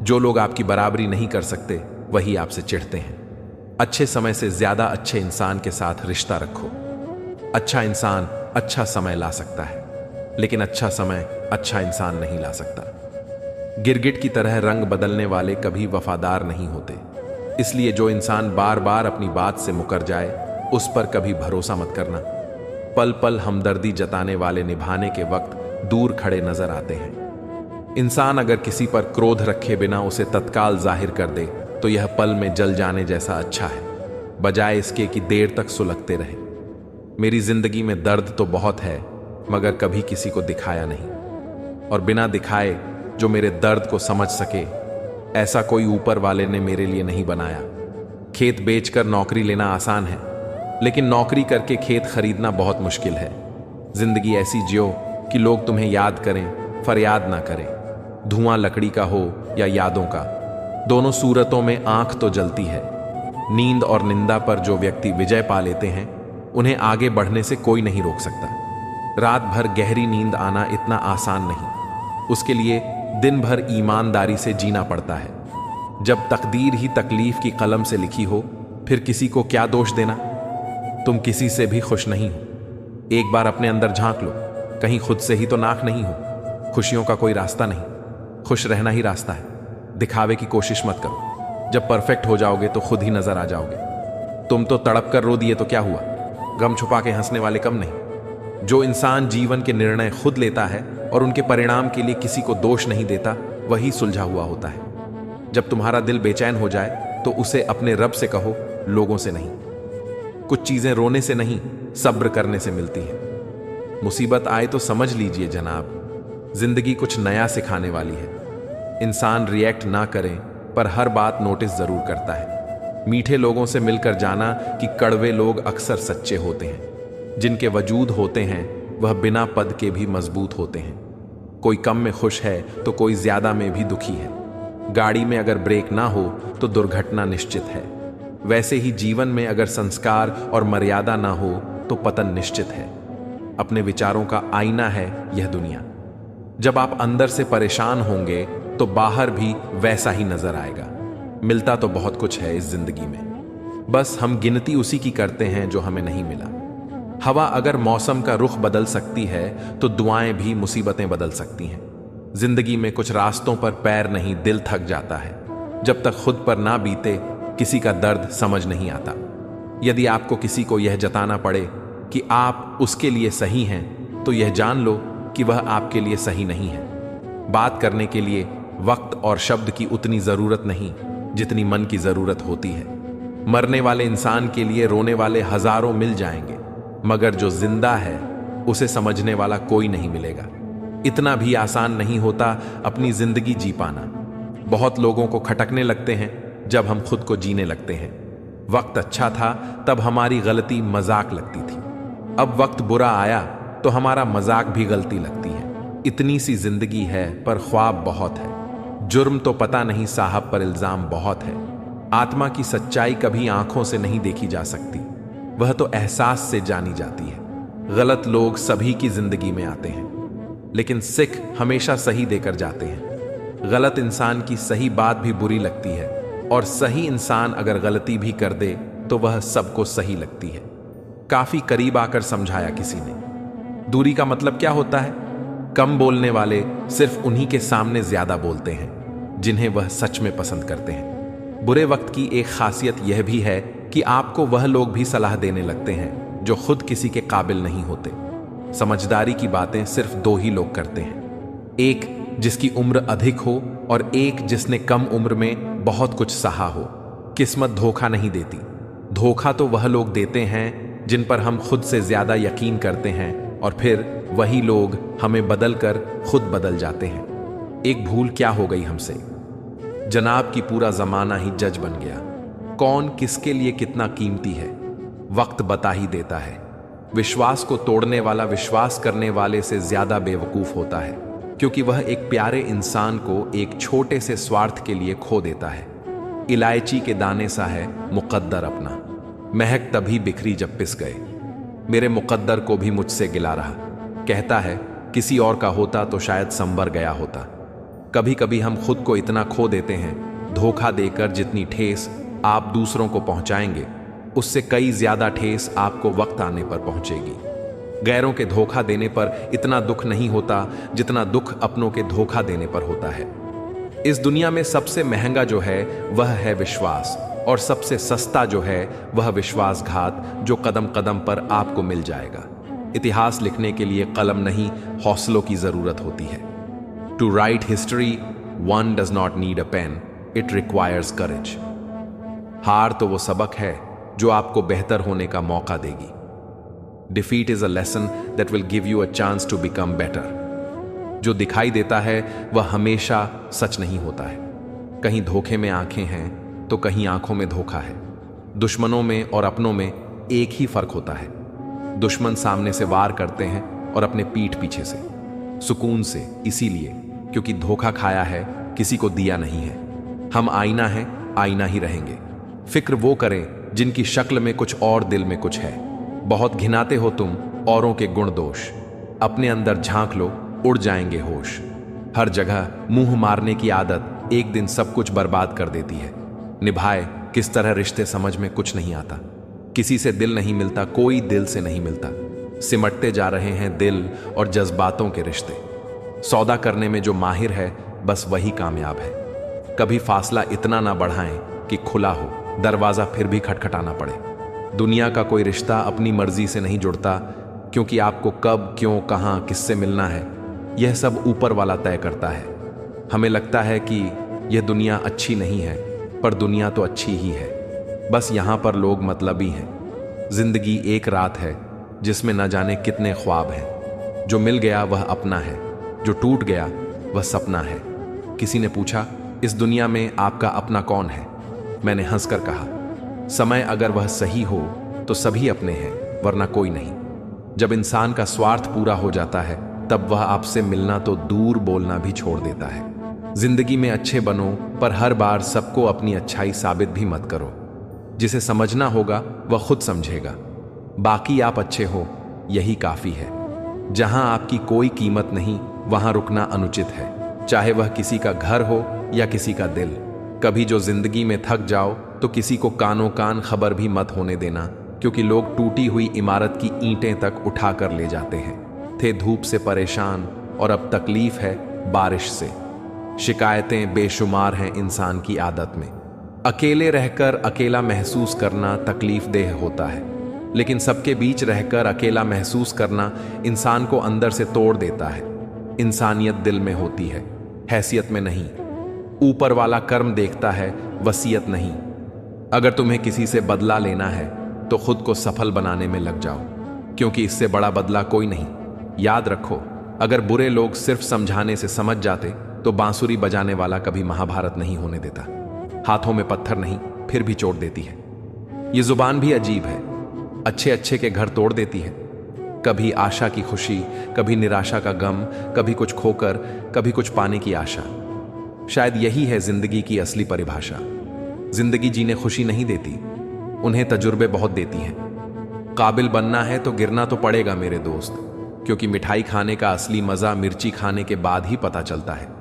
जो लोग आपकी बराबरी नहीं कर सकते वही आपसे चिढ़ते हैं। अच्छे समय से ज्यादा अच्छे इंसान के साथ रिश्ता रखो। अच्छा इंसान अच्छा समय ला सकता है, लेकिन अच्छा समय अच्छा इंसान नहीं ला सकता। गिरगिट की तरह रंग बदलने वाले कभी वफादार नहीं होते, इसलिए जो इंसान बार बार अपनी बात से मुकर जाए उस पर कभी भरोसा मत करना। पल पल हमदर्दी जताने वाले निभाने के वक्त दूर खड़े नजर आते हैं। इंसान अगर किसी पर क्रोध रखे बिना उसे तत्काल जाहिर कर दे तो यह पल में जल जाने जैसा अच्छा है, बजाय इसके कि देर तक सुलगते रहे। मेरी जिंदगी में दर्द तो बहुत है, मगर कभी किसी को दिखाया नहीं, और बिना दिखाए जो मेरे दर्द को समझ सके ऐसा कोई ऊपर वाले ने मेरे लिए नहीं बनाया। खेत बेचकर नौकरी लेना आसान है, लेकिन नौकरी करके खेत खरीदना बहुत मुश्किल है। जिंदगी ऐसी जियो कि लोग तुम्हें याद करें, फरियाद ना करें। धुआं लकड़ी का हो या यादों का, दोनों सूरतों में आंख तो जलती है। नींद और निंदा पर जो व्यक्ति विजय पा लेते हैं उन्हें आगे बढ़ने से कोई नहीं रोक सकता। रात भर गहरी नींद आना इतना आसान नहीं, उसके लिए दिन भर ईमानदारी से जीना पड़ता है। जब तकदीर ही तकलीफ की कलम से लिखी हो, फिर किसी को क्या दोष देना। तुम किसी से भी खुश नहीं हो, एक बार अपने अंदर झांक लो, कहीं खुद से ही तो नाक नहीं हो। खुशियों का कोई रास्ता नहीं, खुश रहना ही रास्ता है। दिखावे की कोशिश मत करो, जब परफेक्ट हो जाओगे तो खुद ही नजर आ जाओगे। तुम तो तड़प कर रो दिए तो क्या हुआ, गम छुपा के हंसने वाले कम नहीं। जो इंसान जीवन के निर्णय खुद लेता है और उनके परिणाम के लिए किसी को दोष नहीं देता, वही सुलझा हुआ होता है। जब तुम्हारा दिल बेचैन हो जाए तो उसे अपने रब से कहो, लोगों से नहीं। कुछ चीजें रोने से नहीं, सब्र करने से मिलती हैं। मुसीबत आए तो समझ लीजिए जनाब, जिंदगी कुछ नया सिखाने वाली है। इंसान रिएक्ट ना करे पर हर बात नोटिस जरूर करता है। मीठे लोगों से मिलकर जाना कि कड़वे लोग अक्सर सच्चे होते हैं। जिनके वजूद होते हैं वह बिना पद के भी मजबूत होते हैं। कोई कम में खुश है तो कोई ज्यादा में भी दुखी है। गाड़ी में अगर ब्रेक ना हो तो दुर्घटना निश्चित है। वैसे ही जीवन में अगर संस्कार और मर्यादा ना हो तो पतन निश्चित है। अपने विचारों का आईना है यह दुनिया। जब आप अंदर से परेशान होंगे तो बाहर भी वैसा ही नजर आएगा। मिलता तो बहुत कुछ है इस जिंदगी में, बस हम गिनती उसी की करते हैं जो हमें नहीं मिला। हवा अगर मौसम का रुख बदल सकती है तो दुआएं भी मुसीबतें बदल सकती हैं। जिंदगी में कुछ रास्तों पर पैर नहीं, दिल थक जाता है। जब तक खुद पर ना बीते किसी का दर्द समझ नहीं आता। यदि आपको किसी को यह जताना पड़े कि आप उसके लिए सही हैं, तो यह जान लो कि वह आपके लिए सही नहीं है। बात करने के लिए वक्त और शब्द की उतनी जरूरत नहीं जितनी मन की जरूरत होती है। मरने वाले इंसान के लिए रोने वाले हजारों मिल जाएंगे, मगर जो जिंदा है उसे समझने वाला कोई नहीं मिलेगा। इतना भी आसान नहीं होता अपनी जिंदगी जी पाना। बहुत लोगों को खटकने लगते हैं जब हम खुद को जीने लगते हैं। वक्त अच्छा था तब हमारी गलती मजाक लगती थी, अब वक्त बुरा आया तो हमारा मजाक भी गलती लगती है। इतनी सी जिंदगी है पर ख्वाब बहुत है। जुर्म तो पता नहीं साहब पर इल्जाम बहुत है। आत्मा की सच्चाई कभी आंखों से नहीं देखी जा सकती, वह तो एहसास से जानी जाती है। गलत लोग सभी की जिंदगी में आते हैं, लेकिन सिख हमेशा सही देकर जाते हैं। गलत इंसान की सही बात भी बुरी लगती है, और सही इंसान अगर गलती भी कर दे तो वह सबको सही लगती है। काफी करीब आकर समझाया किसी ने। दूरी का मतलब क्या होता है? कम बोलने वाले सिर्फ उन्हीं के सामने ज्यादा बोलते हैं जिन्हें वह सच में पसंद करते हैं। बुरे वक्त की एक खासियत यह भी है कि आपको वह लोग भी सलाह देने लगते हैं जो खुद किसी के काबिल नहीं होते। समझदारी की बातें सिर्फ दो ही लोग करते हैं, एक जिसकी उम्र अधिक हो और एक जिसने कम उम्र में बहुत कुछ सहा हो। किस्मत धोखा नहीं देती। धोखा तो वह लोग देते हैं जिन पर हम खुद से ज्यादा यकीन करते हैं, और फिर वही लोग हमें बदलकर खुद बदल जाते हैं। एक भूल क्या हो गई हमसे जनाब की पूरा जमाना ही जज बन गया। कौन किसके लिए कितना कीमती है वक्त बता ही देता है। विश्वास को तोड़ने वाला विश्वास करने वाले से ज्यादा बेवकूफ होता है। क्योंकि वह एक प्यारे इंसान को एक छोटे से स्वार्थ के लिए खो देता है। इलायची के दाने सा है मुकद्दर अपना, महक तभी बिखरी जब पिस गए। मेरे मुकद्दर को भी मुझसे गिला रहा, कहता है किसी और का होता तो शायद संवर गया होता। कभी कभी हम खुद को इतना खो देते हैं, धोखा देकर जितनी ठेस आप दूसरों को पहुंचाएंगे उससे कई ज्यादा ठेस आपको वक्त आने पर पहुंचेगी। गैरों के धोखा देने पर इतना दुख नहीं होता जितना दुख अपनों के धोखा देने पर होता है। इस दुनिया में सबसे महंगा जो है वह है विश्वास, और सबसे सस्ता जो है वह विश्वासघात, जो कदम कदम पर आपको मिल जाएगा। इतिहास लिखने के लिए कलम नहीं, हौसलों की जरूरत होती है। To write history one does not need a pen, it requires courage. हार तो वो सबक है जो आपको बेहतर होने का मौका देगी। Defeat is a lesson that will give you a chance to become better. जो दिखाई देता है वह हमेशा सच नहीं होता है। कहीं धोखे में आंखें हैं तो कहीं आंखों में धोखा है। दुश्मनों में और अपनों में एक ही फर्क होता है। दुश्मन सामने से वार करते हैं और अपने पीठ पीछे से, सुकून से, इसीलिए क्योंकि धोखा खाया है, किसी को दिया नहीं है। हम आईना हैं, आईना ही रहेंगे। फिक्र वो करें जिनकी शक्ल में कुछ और दिल में कुछ है। बहुत घिनाते हो तुम औरों के गुण दोष, अपने अंदर झांक लो, उड़ जाएंगे होश। हर जगह मुंह मारने की आदत एक दिन सब कुछ बर्बाद कर देती है। निभाए किस तरह रिश्ते समझ में कुछ नहीं आता। किसी से दिल नहीं मिलता, कोई दिल से नहीं मिलता। सिमटते जा रहे हैं दिल और जज्बातों के रिश्ते। सौदा करने में जो माहिर है बस वही कामयाब है। कभी फासला इतना ना बढ़ाएं कि खुला हो, दरवाजा फिर भी खटखटाना पड़े। दुनिया का कोई रिश्ता अपनी मर्जी से नहीं जुड़ता, क्योंकि आपको कब, क्यों, कहां, किससे मिलना है यह सब ऊपर वाला तय करता है। हमें लगता है कि यह दुनिया अच्छी नहीं है, पर दुनिया तो अच्छी ही है। बस यहां पर लोग मतलबी हैं। जिंदगी एक रात है जिसमें न जाने कितने ख्वाब हैं। जो मिल गया वह अपना है, जो टूट गया वह सपना है। किसी ने पूछा, इस दुनिया में आपका अपना कौन है? मैंने हंसकर कहा, समय अगर वह सही हो तो सभी अपने हैं, वरना कोई नहीं। जब इंसान का स्वार्थ पूरा हो जाता है तब वह आपसे मिलना तो दूर, बोलना भी छोड़ देता है। जिंदगी में अच्छे बनो, पर हर बार सबको अपनी अच्छाई साबित भी मत करो। जिसे समझना होगा वह खुद समझेगा। बाकी आप अच्छे हो, यही काफी है। जहां आपकी कोई कीमत नहीं वहां रुकना अनुचित है, चाहे वह किसी का घर हो या किसी का दिल। कभी जो जिंदगी में थक जाओ तो किसी को कानों कान खबर भी मत होने देना, क्योंकि लोग टूटी हुई इमारत की ईंटें तक उठा कर ले जाते हैं। थे धूप से परेशान और अब तकलीफ है बारिश से। शिकायतें बेशुमार हैं इंसान की आदत में। अकेले रहकर अकेला महसूस करना तकलीफ देह होता है, लेकिन सबके बीच रहकर अकेला महसूस करना इंसान को अंदर से तोड़ देता है। इंसानियत दिल में होती है, हैसियत में नहीं। ऊपर वाला कर्म देखता है, वसीयत नहीं। अगर तुम्हें किसी से बदला लेना है तो खुद को सफल बनाने में लग जाओ, क्योंकि इससे बड़ा बदला कोई नहीं। याद रखो, अगर बुरे लोग सिर्फ समझाने से समझ जाते तो बांसुरी बजाने वाला कभी महाभारत नहीं होने देता। हाथों में पत्थर नहीं, फिर भी चोट देती है। ये जुबान भी अजीब है, अच्छे अच्छे के घर तोड़ देती है। कभी आशा की खुशी, कभी निराशा का गम, कभी कुछ खोकर, कभी कुछ पाने की आशा। शायद यही है जिंदगी की असली परिभाषा। जिंदगी जीने खुशी नहीं देती, उन्हें तजुर्बे बहुत देती हैं। काबिल बनना है तो गिरना तो पड़ेगा मेरे दोस्त, क्योंकि मिठाई खाने का असली मजा मिर्ची खाने के बाद ही पता चलता है।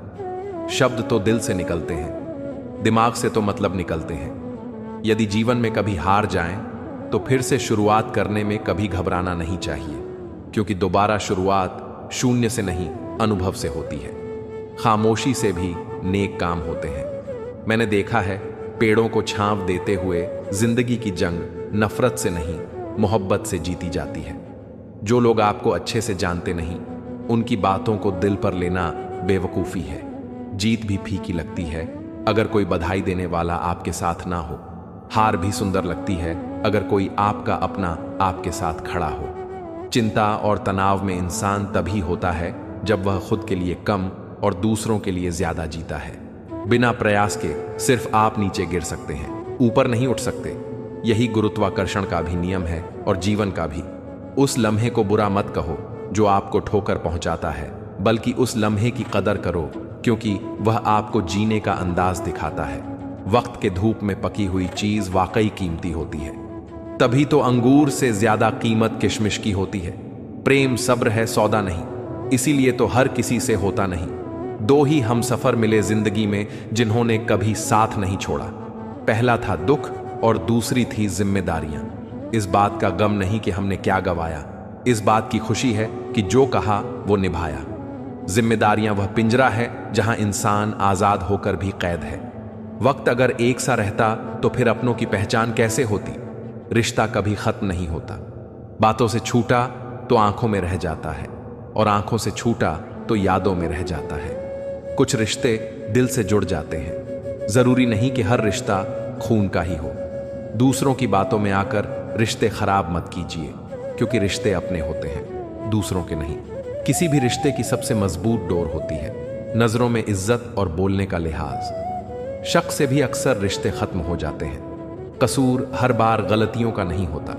शब्द तो दिल से निकलते हैं, दिमाग से तो मतलब निकलते हैं। यदि जीवन में कभी हार जाएं तो फिर से शुरुआत करने में कभी घबराना नहीं चाहिए, क्योंकि दोबारा शुरुआत शून्य से नहीं, अनुभव से होती है। खामोशी से भी नेक काम होते हैं। मैंने देखा है, पेड़ों को छांव देते हुए जिंदगी की जंग नफरत से नहीं, मोहब्बत से जीती जाती है। जो लोग आपको अच्छे से जानते नहीं, उनकी बातों को दिल पर लेना बेवकूफ़ी है। जीत भी फीकी लगती है अगर कोई बधाई देने वाला आपके साथ ना हो। हार भी सुंदर लगती है अगर कोई आपका अपना आपके साथ खड़ा हो। चिंता और तनाव में इंसान तभी होता है जब वह खुद के लिए कम और दूसरों के लिए ज्यादा जीता है। बिना प्रयास के सिर्फ आप नीचे गिर सकते हैं, ऊपर नहीं उठ सकते। यही गुरुत्वाकर्षण का भी नियम है और जीवन का भी। उस लम्हे को बुरा मत कहो जो आपको ठोकर पहुंचाता है, बल्कि उस लम्हे की कदर करो, क्योंकि वह आपको जीने का अंदाज दिखाता है। वक्त के धूप में पकी हुई चीज वाकई कीमती होती है। तभी तो अंगूर से ज्यादा कीमत किशमिश की होती है। प्रेम सब्र है, सौदा नहीं, इसीलिए तो हर किसी से होता नहीं। दो ही हम सफर मिले जिंदगी में जिन्होंने कभी साथ नहीं छोड़ा। पहला था दुख और दूसरी थी जिम्मेदारियां। इस बात का गम नहीं कि हमने क्या गवाया, इस बात की खुशी है कि जो कहा वो निभाया। जिम्मेदारियां वह पिंजरा है जहां इंसान आजाद होकर भी कैद है। वक्त अगर एक सा रहता तो फिर अपनों की पहचान कैसे होती। रिश्ता कभी खत्म नहीं होता। बातों से छूटा तो आंखों में रह जाता है, और आंखों से छूटा तो यादों में रह जाता है। कुछ रिश्ते दिल से जुड़ जाते हैं। जरूरी नहीं कि हर रिश्ता खून का ही हो। दूसरों की बातों में आकर रिश्ते खराब मत कीजिए, क्योंकि रिश्ते अपने होते हैं, दूसरों के नहीं। किसी भी रिश्ते की सबसे मजबूत डोर होती है नजरों में इज्जत और बोलने का लिहाज। शक से भी अक्सर रिश्ते खत्म हो जाते हैं। कसूर हर बार गलतियों का नहीं होता।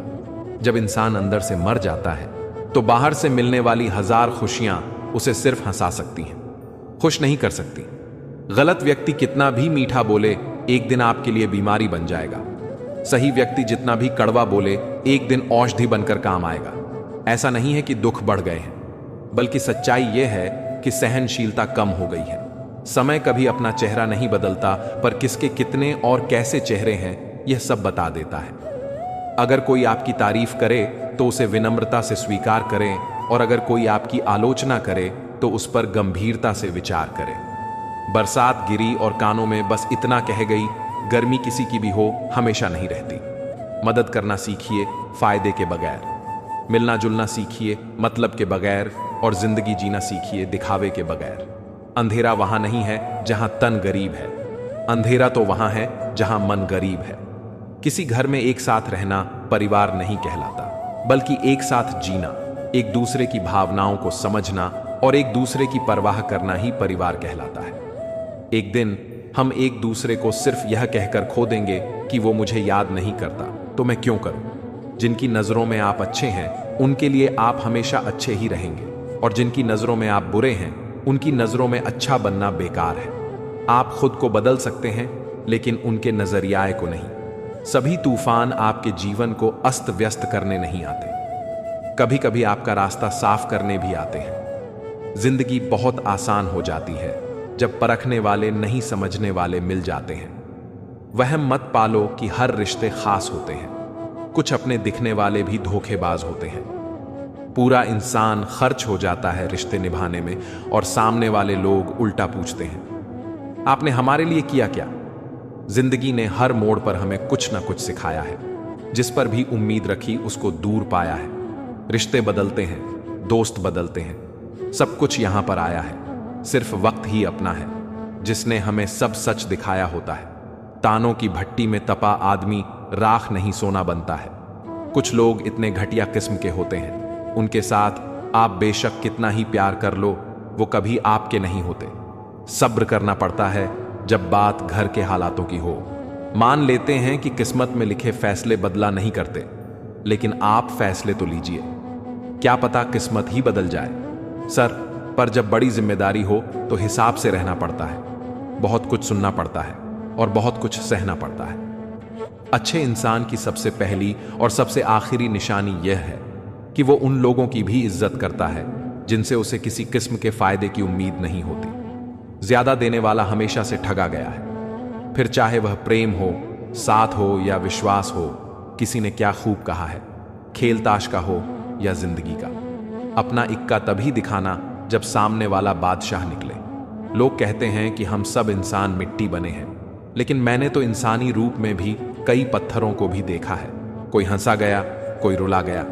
जब इंसान अंदर से मर जाता है तो बाहर से मिलने वाली हजार खुशियां उसे सिर्फ हंसा सकती हैं, खुश नहीं कर सकती। गलत व्यक्ति कितना भी मीठा बोले, एक दिन आपके लिए बीमारी बन जाएगा। सही व्यक्ति जितना भी कड़वा बोले, एक दिन औषधि बनकर काम आएगा। ऐसा नहीं है कि दुख बढ़ गए हैं, बल्कि सच्चाई यह है कि सहनशीलता कम हो गई है। समय कभी अपना चेहरा नहीं बदलता, पर किसके कितने और कैसे चेहरे हैं यह सब बता देता है। अगर कोई आपकी तारीफ करे तो उसे विनम्रता से स्वीकार करें, और अगर कोई आपकी आलोचना करे तो उस पर गंभीरता से विचार करें। बरसात गिरी और कानों में बस इतना कह गई, गर्मी किसी की भी हो हमेशा नहीं रहती। मदद करना सीखिए फायदे के बगैर, मिलना जुलना सीखिए मतलब के बगैर, और जिंदगी जीना सीखिए दिखावे के बगैर। अंधेरा वहां नहीं है जहां तन गरीब है, अंधेरा तो वहां है जहां मन गरीब है। किसी घर में एक साथ रहना परिवार नहीं कहलाता, बल्कि एक साथ जीना, एक दूसरे की भावनाओं को समझना और एक दूसरे की परवाह करना ही परिवार कहलाता है। एक दिन हम एक दूसरे को सिर्फ यह कहकर खो देंगे कि वो मुझे याद नहीं करता, तो मैं क्यों करूं। जिनकी नजरों में आप अच्छे हैं उनके लिए आप हमेशा अच्छे ही रहेंगे, और जिनकी नजरों में आप बुरे हैं उनकी नजरों में अच्छा बनना बेकार है। आप खुद को बदल सकते हैं, लेकिन उनके नजरियाए को नहीं। सभी तूफान आपके जीवन को अस्त व्यस्त करने नहीं आते, कभी कभी आपका रास्ता साफ करने भी आते हैं। जिंदगी बहुत आसान हो जाती है जब परखने वाले नहीं समझने वाले मिल जाते हैं। वहम मत पालो कि हर रिश्ते खास होते हैं, कुछ अपने दिखने वाले भी धोखेबाज होते हैं। पूरा इंसान खर्च हो जाता है रिश्ते निभाने में, और सामने वाले लोग उल्टा पूछते हैं, आपने हमारे लिए किया क्या। जिंदगी ने हर मोड़ पर हमें कुछ ना कुछ सिखाया है। जिस पर भी उम्मीद रखी उसको दूर पाया है। रिश्ते बदलते हैं, दोस्त बदलते हैं, सब कुछ यहां पर आया है। सिर्फ वक्त ही अपना है जिसने हमें सब सच दिखाया होता है। तानों की भट्टी में तपा आदमी राख नहीं सोना बनता है। कुछ लोग इतने घटिया किस्म के होते हैं, उनके साथ आप बेशक कितना ही प्यार कर लो, वो कभी आपके नहीं होते। सब्र करना पड़ता है जब बात घर के हालातों की हो। मान लेते हैं कि किस्मत में लिखे फैसले बदला नहीं करते, लेकिन आप फैसले तो लीजिए, क्या पता किस्मत ही बदल जाए। सर पर जब बड़ी जिम्मेदारी हो तो हिसाब से रहना पड़ता है, बहुत कुछ सुनना पड़ता है और बहुत कुछ सहना पड़ता है। अच्छे इंसान की सबसे पहली और सबसे आखिरी निशानी यह है कि वो उन लोगों की भी इज्जत करता है जिनसे उसे किसी किस्म के फायदे की उम्मीद नहीं होती। ज्यादा देने वाला हमेशा से ठगा गया है, फिर चाहे वह प्रेम हो, साथ हो या विश्वास हो। किसी ने क्या खूब कहा है, खेल ताश का हो या जिंदगी का, अपना इक्का तभी दिखाना जब सामने वाला बादशाह निकले। लोग कहते हैं कि हम सब इंसान मिट्टी बने हैं, लेकिन मैंने तो इंसानी रूप में भी कई पत्थरों को भी देखा है। कोई हंसा गया, कोई रुला गया।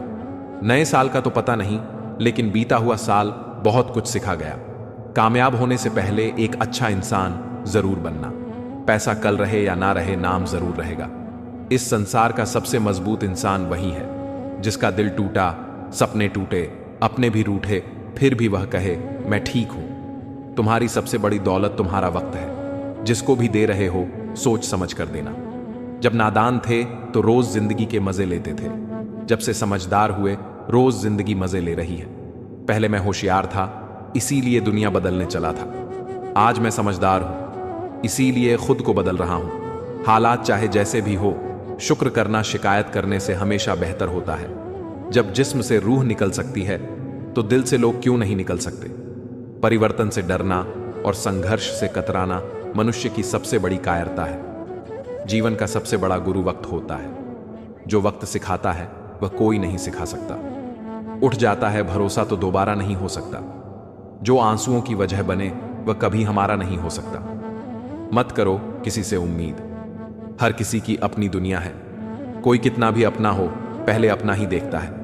नए साल का तो पता नहीं, लेकिन बीता हुआ साल बहुत कुछ सिखा गया। कामयाब होने से पहले एक अच्छा इंसान जरूर बनना। पैसा कल रहे या ना रहे, नाम जरूर रहेगा। इस संसार का सबसे मजबूत इंसान वही है जिसका दिल टूटा, सपने टूटे, अपने भी रूठे, फिर भी वह कहे मैं ठीक हूं। तुम्हारी सबसे बड़ी दौलत तुम्हारा वक्त है। जिसको भी दे रहे हो सोच समझ कर देना। जब नादान थे तो रोज जिंदगी के मजे लेते थे, जब से समझदार हुए रोज जिंदगी मजे ले रही है। पहले मैं होशियार था, इसीलिए दुनिया बदलने चला था। आज मैं समझदार हूं, इसीलिए खुद को बदल रहा हूं। हालात चाहे जैसे भी हो, शुक्र करना शिकायत करने से हमेशा बेहतर होता है। जब जिस्म से रूह निकल सकती है तो दिल से लोग क्यों नहीं निकल सकते। परिवर्तन से डरना और संघर्ष से कतराना मनुष्य की सबसे बड़ी कायरता है। जीवन का सबसे बड़ा गुरु वक्त होता है। जो वक्त सिखाता है वह कोई नहीं सिखा सकता। उठ जाता है भरोसा तो दोबारा नहीं हो सकता। जो आंसुओं की वजह बने वह कभी हमारा नहीं हो सकता। मत करो किसी से उम्मीद। हर किसी की अपनी दुनिया है। कोई कितना भी अपना हो, पहले अपना ही देखता है।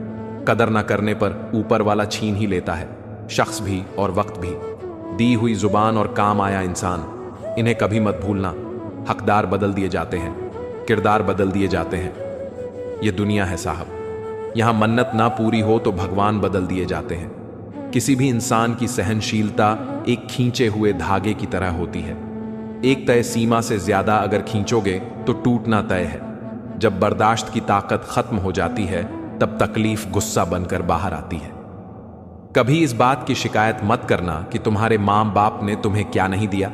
कदर न करने पर ऊपर वाला छीन ही लेता है, शख्स भी और वक्त भी। दी हुई जुबान और काम आया इंसान, इन्हें कभी मत भूलना। हकदार बदल दिए जाते हैं, किरदार बदल दिए जाते हैं। ये दुनिया है साहब, यहां मन्नत ना पूरी हो तो भगवान बदल दिए जाते हैं। किसी भी इंसान की सहनशीलता एक खींचे हुए धागे की तरह होती है। एक तय सीमा से ज्यादा अगर खींचोगे तो टूटना तय है। जब बर्दाश्त की ताकत खत्म हो जाती है तब तकलीफ गुस्सा बनकर बाहर आती है। कभी इस बात की शिकायत मत करना कि तुम्हारे मां बाप ने तुम्हें क्या नहीं दिया,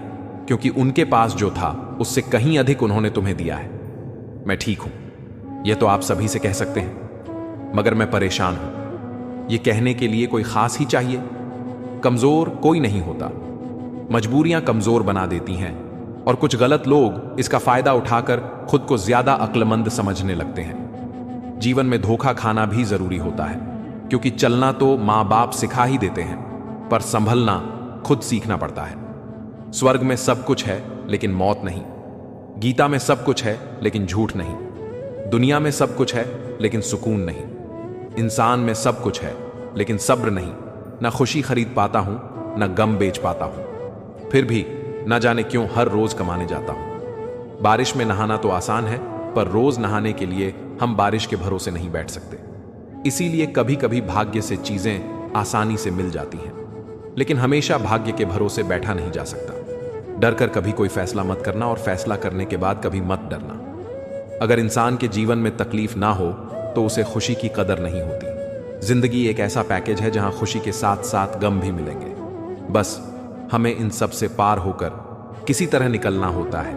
क्योंकि उनके पास जो था उससे कहीं अधिक उन्होंने तुम्हें दिया है। मैं ठीक हूं, यह तो आप सभी से कह सकते हैं, मगर मैं परेशान हूं। यह कहने के लिए कोई खास ही चाहिए। कमजोर कोई नहीं होता, मजबूरियां कमजोर बना देती हैं और कुछ गलत लोग इसका फायदा उठाकर खुद को ज्यादा अक्लमंद समझने लगते हैं। जीवन में धोखा खाना भी जरूरी होता है, क्योंकि चलना तो मां बाप सिखा ही देते हैं, पर संभलना खुद सीखना पड़ता है। स्वर्ग में सब कुछ है लेकिन मौत नहीं। गीता में सब कुछ है लेकिन झूठ नहीं। दुनिया में सब कुछ है लेकिन सुकून नहीं। इंसान में सब कुछ है लेकिन सब्र नहीं। न खुशी खरीद पाता हूं, न गम बेच पाता हूं, फिर भी न जाने क्यों हर रोज कमाने जाता हूं। बारिश में नहाना तो आसान है, पर रोज नहाने के लिए हम बारिश के भरोसे नहीं बैठ सकते। इसीलिए कभी कभी भाग्य से चीजें आसानी से मिल जाती हैं, लेकिन हमेशा भाग्य के भरोसे बैठा नहीं जा सकता। डर कर कभी कोई फैसला मत करना, और फैसला करने के बाद कभी मत डरना। अगर इंसान के जीवन में तकलीफ ना हो तो उसे खुशी की कदर नहीं होती। जिंदगी एक ऐसा पैकेज है जहां खुशी के साथ साथ गम भी मिलेंगे। बस हमें इन सब से पार होकर किसी तरह निकलना होता है।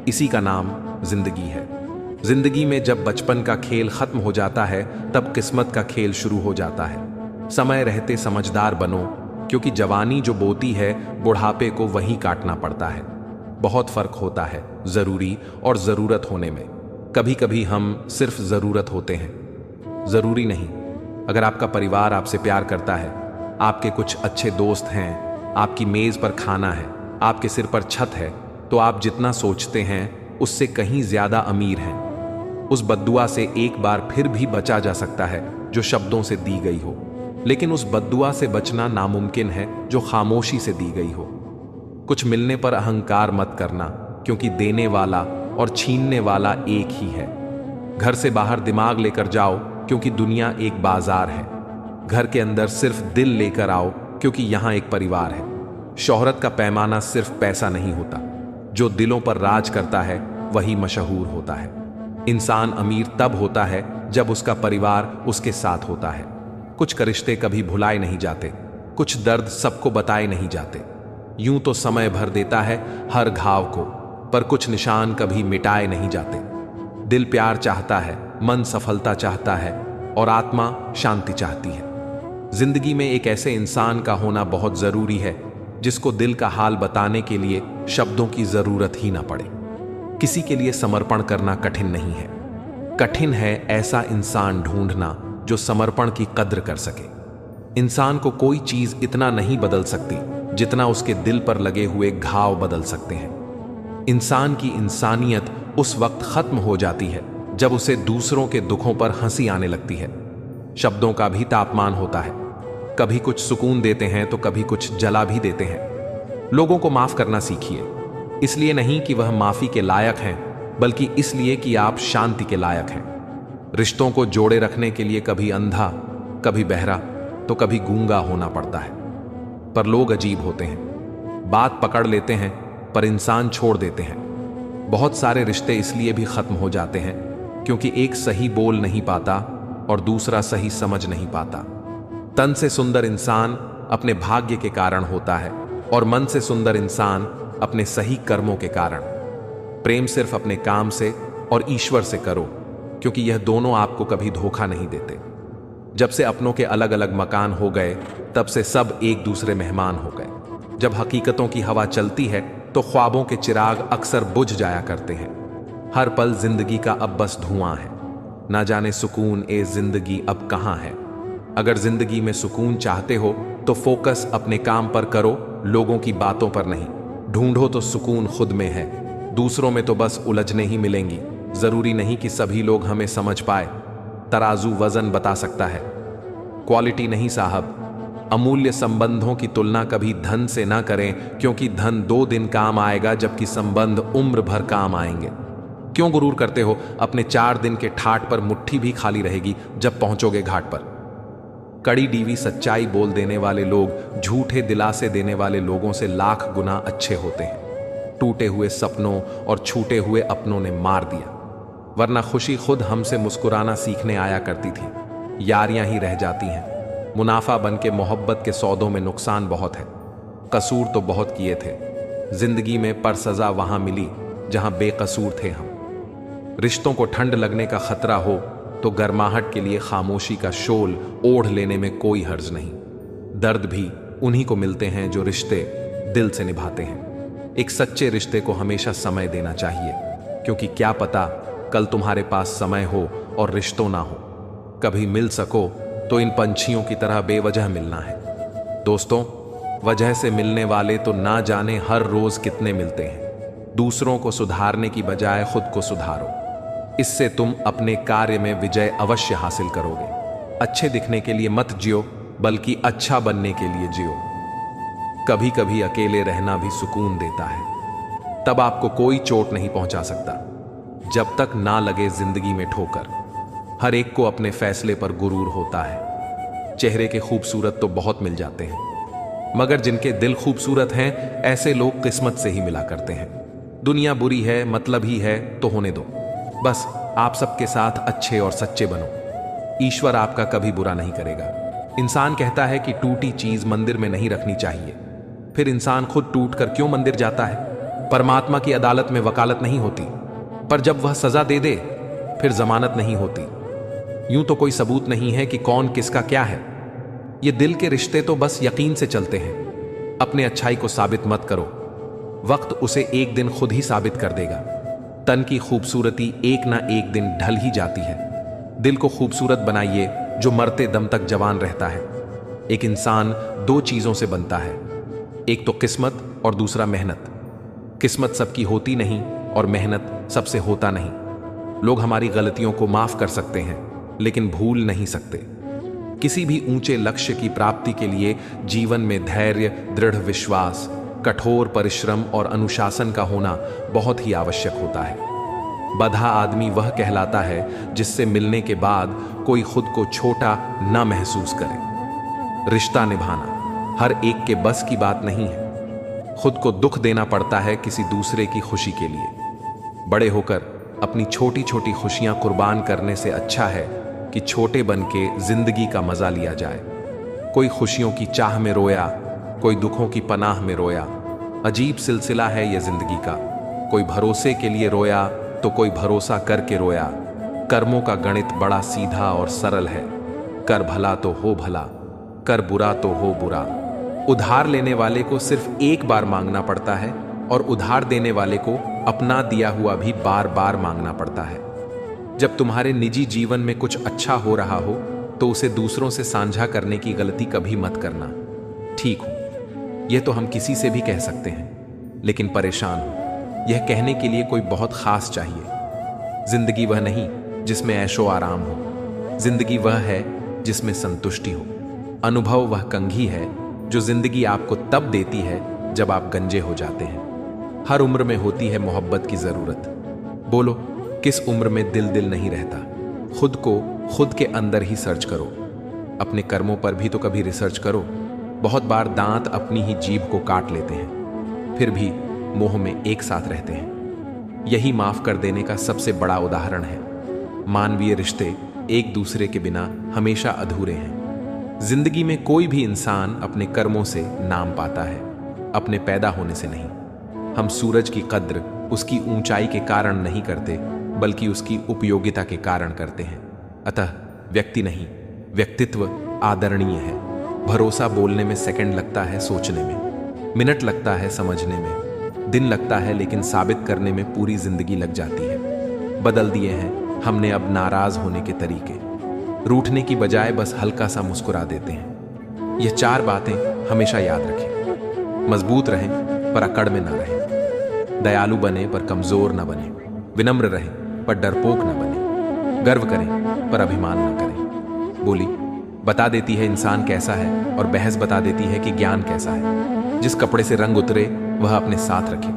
इसी का नाम जिंदगी है। जिंदगी में जब बचपन का खेल खत्म हो जाता है तब किस्मत का खेल शुरू हो जाता है। समय रहते समझदार बनो, क्योंकि जवानी जो बोती है बुढ़ापे को वहीं काटना पड़ता है। बहुत फर्क होता है जरूरी और जरूरत होने में। कभी कभी हम सिर्फ जरूरत होते हैं, जरूरी नहीं। अगर आपका परिवार आपसे प्यार करता है, आपके कुछ अच्छे दोस्त हैं, आपकी मेज पर खाना है, आपके सिर पर छत है, तो आप जितना सोचते हैं उससे कहीं ज्यादा अमीर हैं। उस बद्दुआ से एक बार फिर भी बचा जा सकता है जो शब्दों से दी गई हो, लेकिन उस बद्दुआ से बचना नामुमकिन है जो खामोशी से दी गई हो। कुछ मिलने पर अहंकार मत करना, क्योंकि देने वाला और छीनने वाला एक ही है। घर से बाहर दिमाग लेकर जाओ, क्योंकि दुनिया एक बाजार है। घर के अंदर सिर्फ दिल लेकर आओ, क्योंकि यहां एक परिवार है। शोहरत का पैमाना सिर्फ पैसा नहीं होता, जो दिलों पर राज करता है वही मशहूर होता है। इंसान अमीर तब होता है जब उसका परिवार उसके साथ होता है। कुछ रिश्ते कभी भुलाए नहीं जाते, कुछ दर्द सबको बताए नहीं जाते। यूं तो समय भर देता है हर घाव को, पर कुछ निशान कभी मिटाए नहीं जाते। दिल प्यार चाहता है, मन सफलता चाहता है और आत्मा शांति चाहती है। जिंदगी में एक ऐसे इंसान का होना बहुत जरूरी है जिसको दिल का हाल बताने के लिए शब्दों की जरूरत ही ना पड़े। किसी के लिए समर्पण करना कठिन नहीं है, कठिन है ऐसा इंसान ढूंढना जो समर्पण की कद्र कर सके। इंसान को कोई चीज इतना नहीं बदल सकती जितना उसके दिल पर लगे हुए घाव बदल सकते हैं। इंसान की इंसानियत उस वक्त खत्म हो जाती है जब उसे दूसरों के दुखों पर हंसी आने लगती है। शब्दों का भी तापमान होता है, कभी कुछ सुकून देते हैं तो कभी कुछ जला भी देते हैं। लोगों को माफ करना सीखिए, इसलिए नहीं कि वह माफी के लायक हैं, बल्कि इसलिए कि आप शांति के लायक हैं। रिश्तों को जोड़े रखने के लिए कभी अंधा, कभी बहरा, तो कभी गूंगा होना पड़ता है। पर लोग अजीब होते हैं, बात पकड़ लेते हैं पर इंसान छोड़ देते हैं। बहुत सारे रिश्ते इसलिए भी खत्म हो जाते हैं क्योंकि एक सही बोल नहीं पाता और दूसरा सही समझ नहीं पाता। तन से सुंदर इंसान अपने भाग्य के कारण होता है और मन से सुंदर इंसान अपने सही कर्मों के कारण। प्रेम सिर्फ अपने काम से और ईश्वर से करो, क्योंकि यह दोनों आपको कभी धोखा नहीं देते। जब से अपनों के अलग अलग मकान हो गए, तब से सब एक दूसरे मेहमान हो गए। जब हकीकतों की हवा चलती है तो ख्वाबों के चिराग अक्सर बुझ जाया करते हैं। हर पल जिंदगी का अब बस धुआं है, ना जाने सुकून ए जिंदगी अब कहां है। अगर जिंदगी में सुकून चाहते हो तो फोकस अपने काम पर करो, लोगों की बातों पर नहीं। ढूंढो तो सुकून खुद में है, दूसरों में तो बस उलझने ही मिलेंगी। जरूरी नहीं कि सभी लोग हमें समझ पाए। तराजू वजन बता सकता है, क्वालिटी नहीं साहब। अमूल्य संबंधों की तुलना कभी धन से ना करें, क्योंकि धन 2 दिन काम आएगा जबकि संबंध उम्र भर काम आएंगे। क्यों गुरूर करते हो? अपने 4 दिन के ठाट पर मुट्ठी भी खाली रहेगी जब पहुंचोगे घाट पर। कड़ी डीवी सच्चाई बोल देने वाले लोग झूठे दिलासे देने वाले लोगों से लाख गुना अच्छे होते हैं। टूटे हुए सपनों और छूटे हुए अपनों ने मार दिया, वरना खुशी खुद हमसे मुस्कुराना सीखने आया करती थी। यारियां ही रह जाती हैं। मुनाफा बन के मोहब्बत के सौदों में नुकसान बहुत है। कसूर तो बहुत किए थे जिंदगी में, पर सजा वहां मिली जहां बेकसूर थे हम। रिश्तों को ठंड लगने का खतरा हो तो गर्माहट के लिए खामोशी का शोल ओढ़ लेने में कोई हर्ज नहीं। दर्द भी उन्हीं को मिलते हैं जो रिश्ते दिल से निभाते हैं। एक सच्चे रिश्ते को हमेशा समय देना चाहिए, क्योंकि क्या पता कल तुम्हारे पास समय हो और रिश्तों ना हो। कभी मिल सको तो इन पंछियों की तरह बेवजह मिलना है। दोस्तों, वजह से मिलने वाले तो ना जाने हर रोज कितने मिलते हैं। दूसरों को सुधारने की बजाय खुद को सुधारो, इससे तुम अपने कार्य में विजय अवश्य हासिल करोगे। अच्छे दिखने के लिए मत जियो, बल्कि अच्छा बनने के लिए जियो। कभी कभी अकेले रहना भी सुकून देता है। तब आपको कोई चोट नहीं पहुंचा सकता जब तक ना लगे जिंदगी में ठोकर। हर एक को अपने फैसले पर गुरूर होता है। चेहरे के खूबसूरत तो बहुत मिल जाते हैं, मगर जिनके दिल खूबसूरत हैं, ऐसे लोग किस्मत से ही मिला करते हैं। दुनिया बुरी है, मतलब ही है तो होने दो। बस आप सबके साथ अच्छे और सच्चे बनो। ईश्वर आपका कभी बुरा नहीं करेगा। इंसान कहता है कि टूटी चीज मंदिर में नहीं रखनी चाहिए, फिर इंसान खुद टूट कर क्यों मंदिर जाता है? परमात्मा की अदालत में वकालत नहीं होती, पर जब वह सजा दे दे फिर जमानत नहीं होती। यूं तो कोई सबूत नहीं है कि कौन किसका क्या है। ये दिल के रिश्ते तो बस यकीन से चलते हैं। अपने अच्छाई को साबित मत करो, वक्त उसे एक दिन खुद ही साबित कर देगा। तन की खूबसूरती एक ना एक दिन ढल ही जाती है। दिल को खूबसूरत बनाइए जो मरते दम तक जवान रहता है। एक इंसान 2 चीजों से बनता है, एक तो किस्मत और दूसरा मेहनत। किस्मत सबकी होती नहीं और मेहनत सबसे होता नहीं। लोग हमारी गलतियों को माफ कर सकते हैं, लेकिन भूल नहीं सकते। किसी भी ऊंचे लक्ष्य की प्राप्ति के लिए जीवन में धैर्य, दृढ़ विश्वास, कठोर परिश्रम और अनुशासन का होना बहुत ही आवश्यक होता है। बधा आदमी वह कहलाता है जिससे मिलने के बाद कोई खुद को छोटा न महसूस करे। रिश्ता निभाना हर एक के बस की बात नहीं है। खुद को दुख देना पड़ता है किसी दूसरे की खुशी के लिए। बड़े होकर अपनी छोटी छोटी खुशियां कुर्बान करने से अच्छा है कि छोटे बन के जिंदगी का मजा लिया जाए। कोई खुशियों की चाह में रोया, कोई दुखों की पनाह में रोया। अजीब सिलसिला है यह जिंदगी का। कोई भरोसे के लिए रोया तो कोई भरोसा करके रोया। कर्मों का गणित बड़ा सीधा और सरल है। कर भला तो हो भला, कर बुरा तो हो बुरा। उधार लेने वाले को सिर्फ एक बार मांगना पड़ता है और उधार देने वाले को अपना दिया हुआ भी बार बार मांगना पड़ता है। जब तुम्हारे निजी जीवन में कुछ अच्छा हो रहा हो तो उसे दूसरों से साझा करने की गलती कभी मत करना। ठीक हो, यह तो हम किसी से भी कह सकते हैं, लेकिन परेशान हो, यह कहने के लिए कोई बहुत खास चाहिए। जिंदगी वह नहीं जिसमें ऐशो आराम हो, जिंदगी वह है जिसमें संतुष्टि हो। अनुभव वह कंघी है जो जिंदगी आपको तब देती है जब आप गंजे हो जाते हैं। हर उम्र में होती है मोहब्बत की जरूरत। बोलो, किस उम्र में दिल दिल नहीं रहता? खुद को खुद के अंदर ही सर्च करो। अपने कर्मों पर भी तो कभी रिसर्च करो। बहुत बार दांत अपनी ही जीभ को काट लेते हैं, फिर भी मोह में एक साथ रहते हैं। यही माफ कर देने का सबसे बड़ा उदाहरण है। मानवीय रिश्ते एक दूसरे के बिना हमेशा अधूरे हैं। जिंदगी में कोई भी इंसान अपने कर्मों से नाम पाता है, अपने पैदा होने से नहीं। हम सूरज की कद्र उसकी ऊंचाई के कारण नहीं करते, बल्कि उसकी उपयोगिता के कारण करते हैं। अतः व्यक्ति नहीं, व्यक्तित्व आदरणीय है। भरोसा बोलने में सेकंड लगता है, सोचने में मिनट लगता है, समझने में दिन लगता है, लेकिन साबित करने में पूरी जिंदगी लग जाती है। बदल दिए हैं हमने अब नाराज होने के तरीके, रूठने की बजाय बस हल्का सा मुस्कुरा देते हैं। ये 4 बातें हमेशा याद रखें। मजबूत रहें पर अकड़ में ना रहें, दयालु बने पर कमजोर न बने, विनम्र रहें पर डरपोक न बने, गर्व करें पर अभिमान न करें। बोली बता देती है इंसान कैसा है, और बहस बता देती है कि ज्ञान कैसा है। जिस कपड़े से रंग उतरे वह अपने साथ रखे,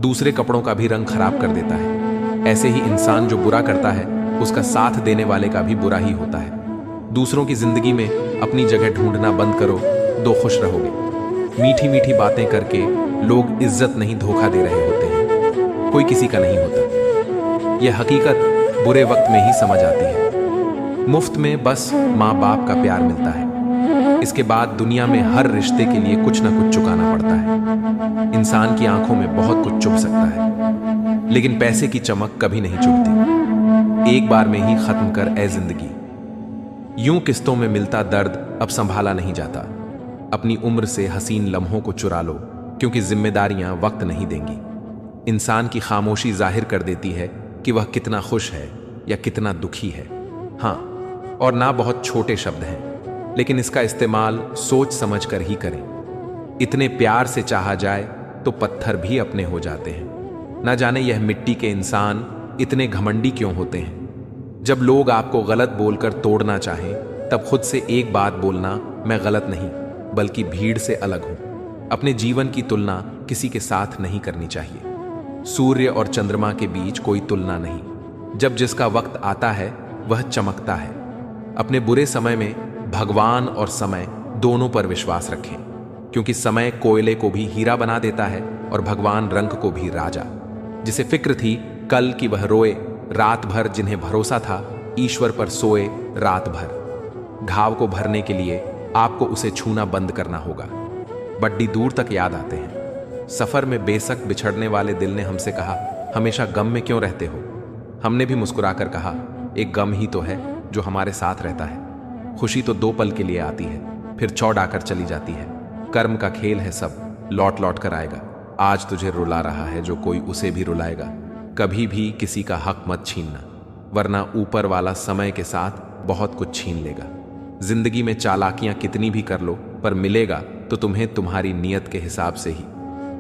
दूसरे कपड़ों का भी रंग खराब कर देता है। ऐसे ही इंसान जो बुरा करता है उसका साथ देने वाले का भी बुरा ही होता है। दूसरों की जिंदगी में अपनी जगह ढूंढना बंद करो, दो खुश रहोगे। मीठी मीठी बातें करके लोग इज्जत नहीं धोखा दे रहे होते हैं, कोई किसी का नहीं होता। यह हकीकत बुरे वक्त में ही समझ आती है। मुफ्त में बस माँ बाप का प्यार मिलता है, इसके बाद दुनिया में हर रिश्ते के लिए कुछ ना कुछ चुकाना पड़ता है। इंसान की आंखों में बहुत कुछ चुभ सकता है, लेकिन पैसे की चमक कभी नहीं चुभती। एक बार में ही खत्म कर ए जिंदगी। यूं किस्तों में मिलता दर्द अब संभाला नहीं जाता। अपनी उम्र से हसीन लम्हों को चुरा लो, क्योंकि जिम्मेदारियां वक्त नहीं देंगी। इंसान की खामोशी जाहिर कर देती है कि वह कितना खुश है या कितना दुखी है। हाँ, और ना बहुत छोटे शब्द हैं, लेकिन इसका इस्तेमाल सोच समझ कर ही करें। इतने प्यार से चाहा जाए तो पत्थर भी अपने हो जाते हैं। ना जाने यह मिट्टी के इंसान इतने घमंडी क्यों होते हैं। जब लोग आपको गलत बोलकर तोड़ना चाहें, तब खुद से एक बात बोलना, मैं गलत नहीं बल्कि भीड़ से अलग हूं। अपने जीवन की तुलना किसी के साथ नहीं करनी चाहिए। सूर्य और चंद्रमा के बीच कोई तुलना नहीं। जब जिसका वक्त आता है वह चमकता है। अपने बुरे समय में भगवान और समय दोनों पर विश्वास रखें, क्योंकि समय कोयले को भी हीरा बना देता है और भगवान रंग को भी राजा। जिसे फिक्र थी कल की वह रोए रात भर, जिन्हें भरोसा था ईश्वर पर सोए रात भर। घाव को भरने के लिए आपको उसे छूना बंद करना होगा। बड्डी दूर तक याद आते हैं। सफर में बेशक बिछड़ने वाले दिल ने हमसे कहा, हमेशा गम में क्यों रहते हो। हमने भी मुस्कुराकर कहा, एक गम ही तो है जो हमारे साथ रहता है। खुशी तो 2 पल के लिए आती है, फिर चौड़ आकर चली जाती है। कर्म का खेल है, सब लौट लौट कर आएगा। आज तुझे रुला रहा है जो कोई उसे भी रुलाएगा। कभी भी किसी का हक मत छीनना, वरना ऊपर वाला समय के साथ बहुत कुछ छीन लेगा। जिंदगी में चालाकियां कितनी भी कर लो, पर मिलेगा तो तुम्हें तुम्हारी नियत के हिसाब से ही।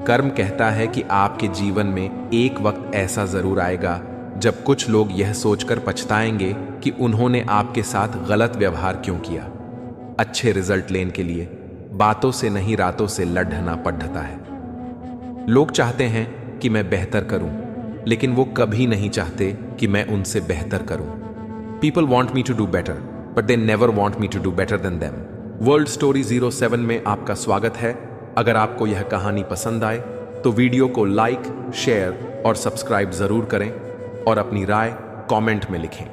कर्म कहता है कि आपके जीवन में एक वक्त ऐसा जरूर आएगा जब कुछ लोग यह सोचकर पछताएंगे कि उन्होंने आपके साथ गलत व्यवहार क्यों किया। अच्छे रिजल्ट लेने के लिए बातों से नहीं, रातों से लड़ना पड़ता है। लोग चाहते हैं कि मैं बेहतर करूं, लेकिन वो कभी नहीं चाहते कि मैं उनसे बेहतर करूं। People want me to do better, but they never want me to do better than them. World story 07 में आपका स्वागत है। अगर आपको यह कहानी पसंद आए तो वीडियो को लाइक, शेयर और सब्सक्राइब जरूर करें, और अपनी राय कमेंट में लिखें।